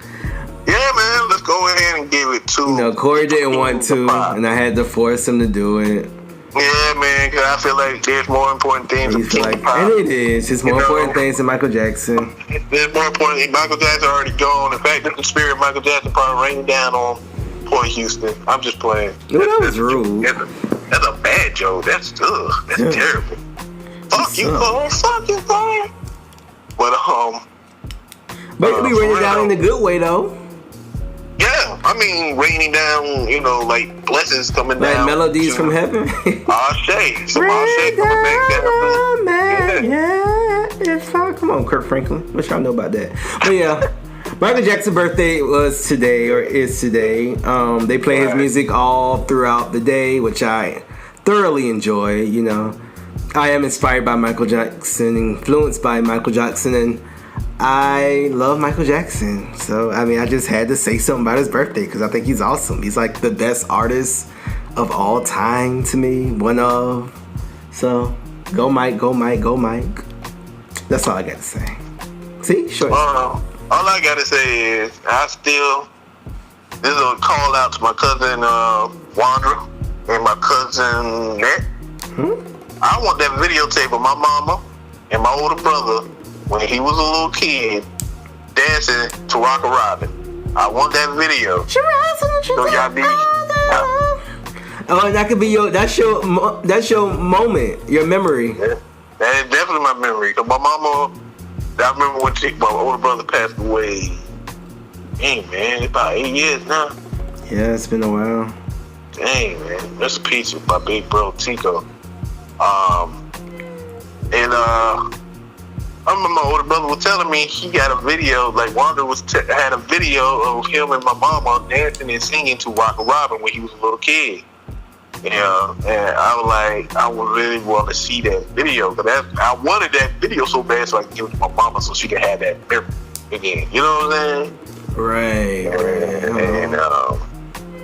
Yeah, man, let's go ahead and give it to. You know, Corey didn't want to, and I had to force him to do it. Yeah, man, because I feel like there's more important things than King Pop. And it is. There's more important things than Michael Jackson. There's more important. Michael Jackson already gone. In fact, the spirit of Michael Jackson probably raining down on poor Houston. I'm just playing. No, that was rude. That's a bad joke. That's terrible. Fuck you, Corey. Fuck you, Corey. But it'll be raining down in a good way though. Yeah, I mean, raining down, you know, like blessings coming down. Like melodies from heaven. Ashe. Some Ashe coming back down. Yeah. Come on, Kirk Franklin. What y'all know about that? But yeah, Michael Jackson's birthday was today, or is today. They play his music all throughout the day, which I thoroughly enjoy. You know, I am inspired by Michael Jackson, influenced by Michael Jackson, and I love Michael Jackson. So, I mean, I just had to say something about his birthday because I think he's awesome. He's like the best artist of all time to me. One of. So, go Mike, go Mike, go Mike. That's all I got to say. See? Short. All I got to say is this is a call out to my cousin Wandra and my cousin Nat. I want that videotape of my mama and my older brother when he was a little kid dancing to Rock a Robin. I want that video. So y'all need. Oh, that could be that's your moment, your memory. Yeah, that is definitely my memory. Cause my mama, I remember when my older brother passed away. Dang man, it's about 8 years now. Yeah, it's been a while. Dang man, rest in peace with my big bro Tico. I remember my older brother was telling me he got a video, like Wanda had a video of him and my mama dancing and singing to Rock a Robin when he was a little kid. Yeah, and I was like, I would really want to see that video because I wanted that video so bad so I could give it to my mama so she could have that memory again. You know what I'm saying? Right. And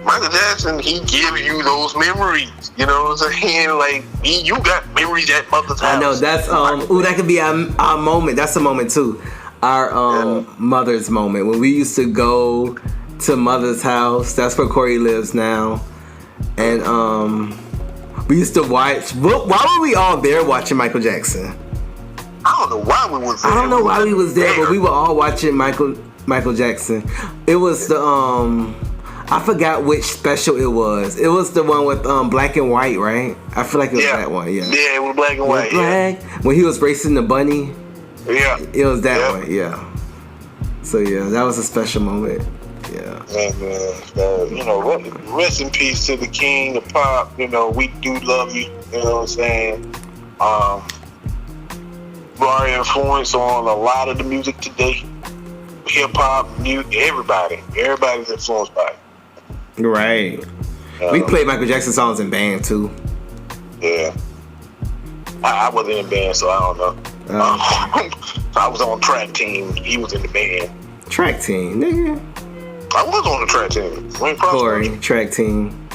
Michael Jackson, he gives you those memories. You know what I'm saying? Like, you got memories at mother's house. I know, that's, that could be our moment. That's a moment, too. Our mother's moment. When we used to go to mother's house, that's where Corey lives now. And we used to watch, why were we all there watching Michael Jackson? I don't know why we was there. I don't know why we was there, but we were all watching Michael Jackson. It was the, I forgot which special it was. It was the one with black and white, right? I feel like it was that one. Yeah. Yeah, it was black and white. Black. When he was racing the bunny. Yeah. It was that one. Yeah. So yeah, that was a special moment. Yeah. And you know, rest in peace to the king of pop. You know, we do love you. You know what I'm saying? Our influence on a lot of the music today. Hip hop, everybody's influenced by it. Right. We played Michael Jackson songs in band too. Yeah. I wasn't in band, so I don't know. I was on track team. He was in the band. Track team, nigga. I was on the track team. Corey, track team.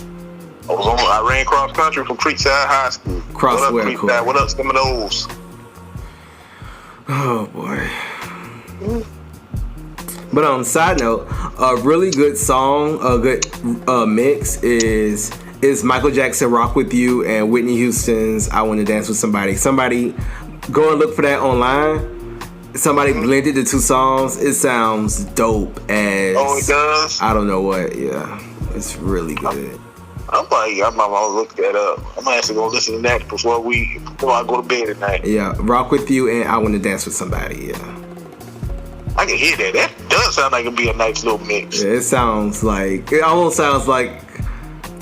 I ran cross country from Creekside High School. Crossware, Corey. What up, Seminoles? Oh boy. But on side note, a really good song, a good mix is Michael Jackson "Rock With You" and Whitney Houston's "I Want to Dance with Somebody." Somebody go and look for that online. Somebody blended the two songs. It sounds dope as. Oh, it does. I don't know what. Yeah, it's really good. I'm gonna look that up. I'm actually gonna listen to that before I go to bed at night. Yeah, "Rock With You" and "I Want to Dance with Somebody." Yeah. I can hear that. That does sound like it'd be a nice little mix. Yeah, it almost sounds like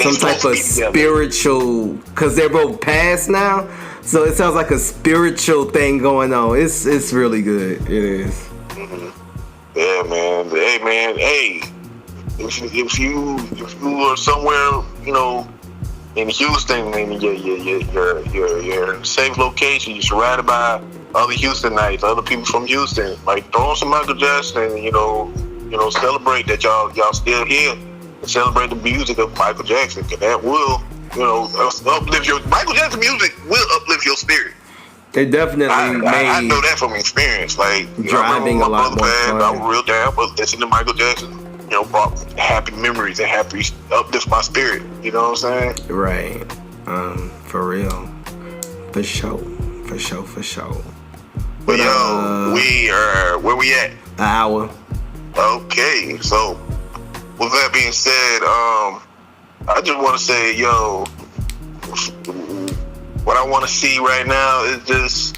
some type of spiritual, because they're both past now, so it sounds like a spiritual thing going on. It's really good. It is. Mm-hmm. Yeah, man. Hey, man. Hey, if you are somewhere, in Houston, and you're in a safe location, you're surrounded by other Houstonites, other people from Houston, like throw on some Michael Jackson, and celebrate that y'all still here, and celebrate the music of Michael Jackson, and that will, uplift your Michael Jackson music will uplift your spirit. They definitely I know that from experience. Like driving a lot more fun. I was real down, but listening to Michael Jackson, brought happy memories and uplift my spirit. You know what I'm saying? Right. For real. For sure. But where we at? An hour. Okay, so with that being said, I just want to say, what I want to see right now is just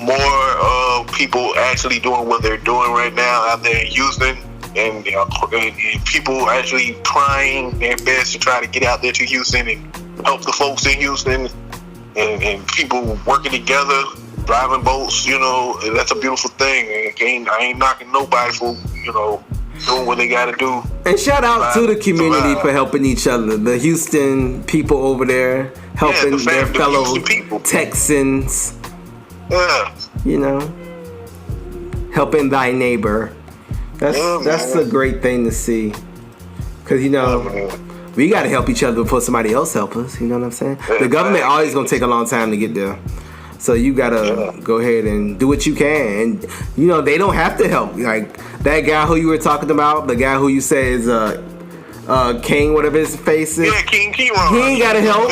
more people actually doing what they're doing right now out there in Houston, and people actually trying their best to try to get out there to Houston and help the folks in Houston, and people working together, driving boats. That's a beautiful thing. I ain't knocking nobody for doing what they got to do. And shout out to the community for helping each other. The Houston people over there helping their fellow Texans. Yeah. Helping thy neighbor. That's a great thing to see. Because, we got to help each other before somebody else help us. You know what I'm saying? The government always going to take a long time to get there. So you got to go ahead and do what you can. And, they don't have to help. Like, that guy who you were talking about, the guy who you say is King, whatever his face is. Yeah, King Keyron. He ain't got to help.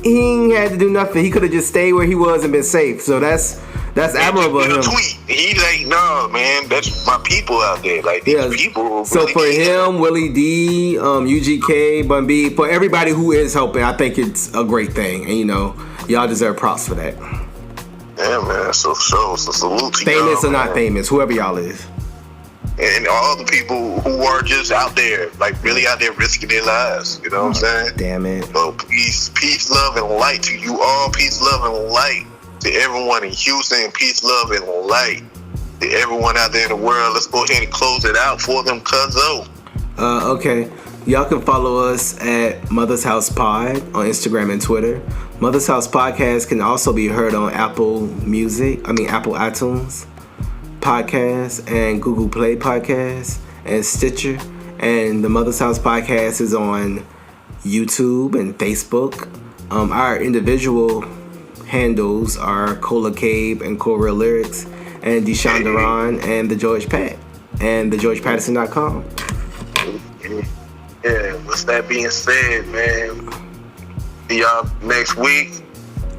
He ain't had to do nothing. He could have just stayed where he was and been safe. So that's admirable of him. Tweet. He's like, no, man, that's my people out there. Like, these people. So for him, Willie D, UGK, Bun B, for everybody who is helping, I think it's a great thing. And, y'all deserve props for that. Yeah, man. So salute to y'all. Famous or not man. Famous, whoever y'all is. And all the people who are just out there, like really out there risking their lives. You know what I'm saying? Damn it. So peace, love, and light to you all. Peace, love, and light to everyone in Houston. Peace, love, and light to everyone out there in the world. Let's go ahead and close it out for them, cuzzo. Okay. Y'all can follow us at Mother's House Pod on Instagram and Twitter. Mother's House Podcast can also be heard on Apple iTunes Podcast and Google Play Podcast and Stitcher. And the Mother's House Podcast is on YouTube and Facebook. Our individual handles are Cola Cabe and CORREAL Lyrics and DESHAUN DURON and the George Pat and thegeorgepatterson.com. Yeah, with that being said, man, see y'all next week.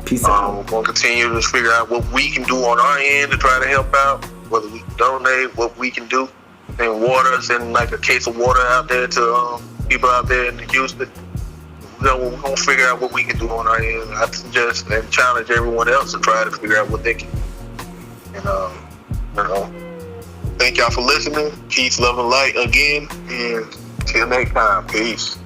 Peace out. We're going to continue to figure out what we can do on our end to try to help out, whether we can donate, what we can do. Send water, send like a case of water out there to people out there in Houston. We're going to figure out what we can do on our end. I suggest and challenge everyone else to try to figure out what they can. And, thank y'all for listening. Peace, love, and light again. And till next time. Peace.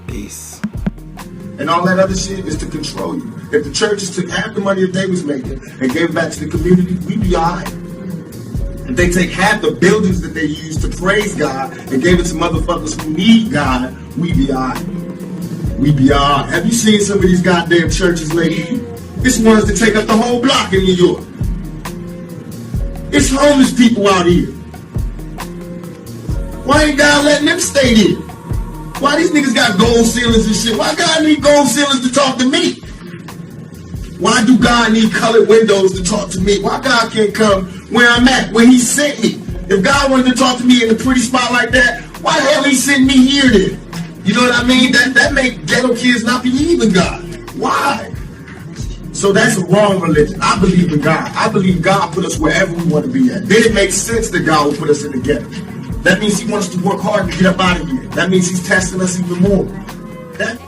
And all that other shit is to control you. If the churches took half the money that they was making and gave it back to the community, we'd be all right. If they take half the buildings that they use to praise God and gave it to motherfuckers who need God, we'd be all right. We'd be all right. Have you seen some of these goddamn churches lately? It's ones that take up the whole block in New York. It's homeless people out here. Why ain't God letting them stay there? Why these niggas got gold ceilings and shit? Why God need gold ceilings to talk to me? Why do God need colored windows to talk to me? Why God can't come where I'm at, where he sent me? If God wanted to talk to me in a pretty spot like that, why the hell he sent me here then? You know what I mean? That make ghetto kids not believe in God. Why? So that's a wrong religion. I believe in God. I believe God put us wherever we want to be at. Then it makes sense that God will put us in the ghetto. That means he wants us to work hard to get up out of here. That means he's testing us even more. That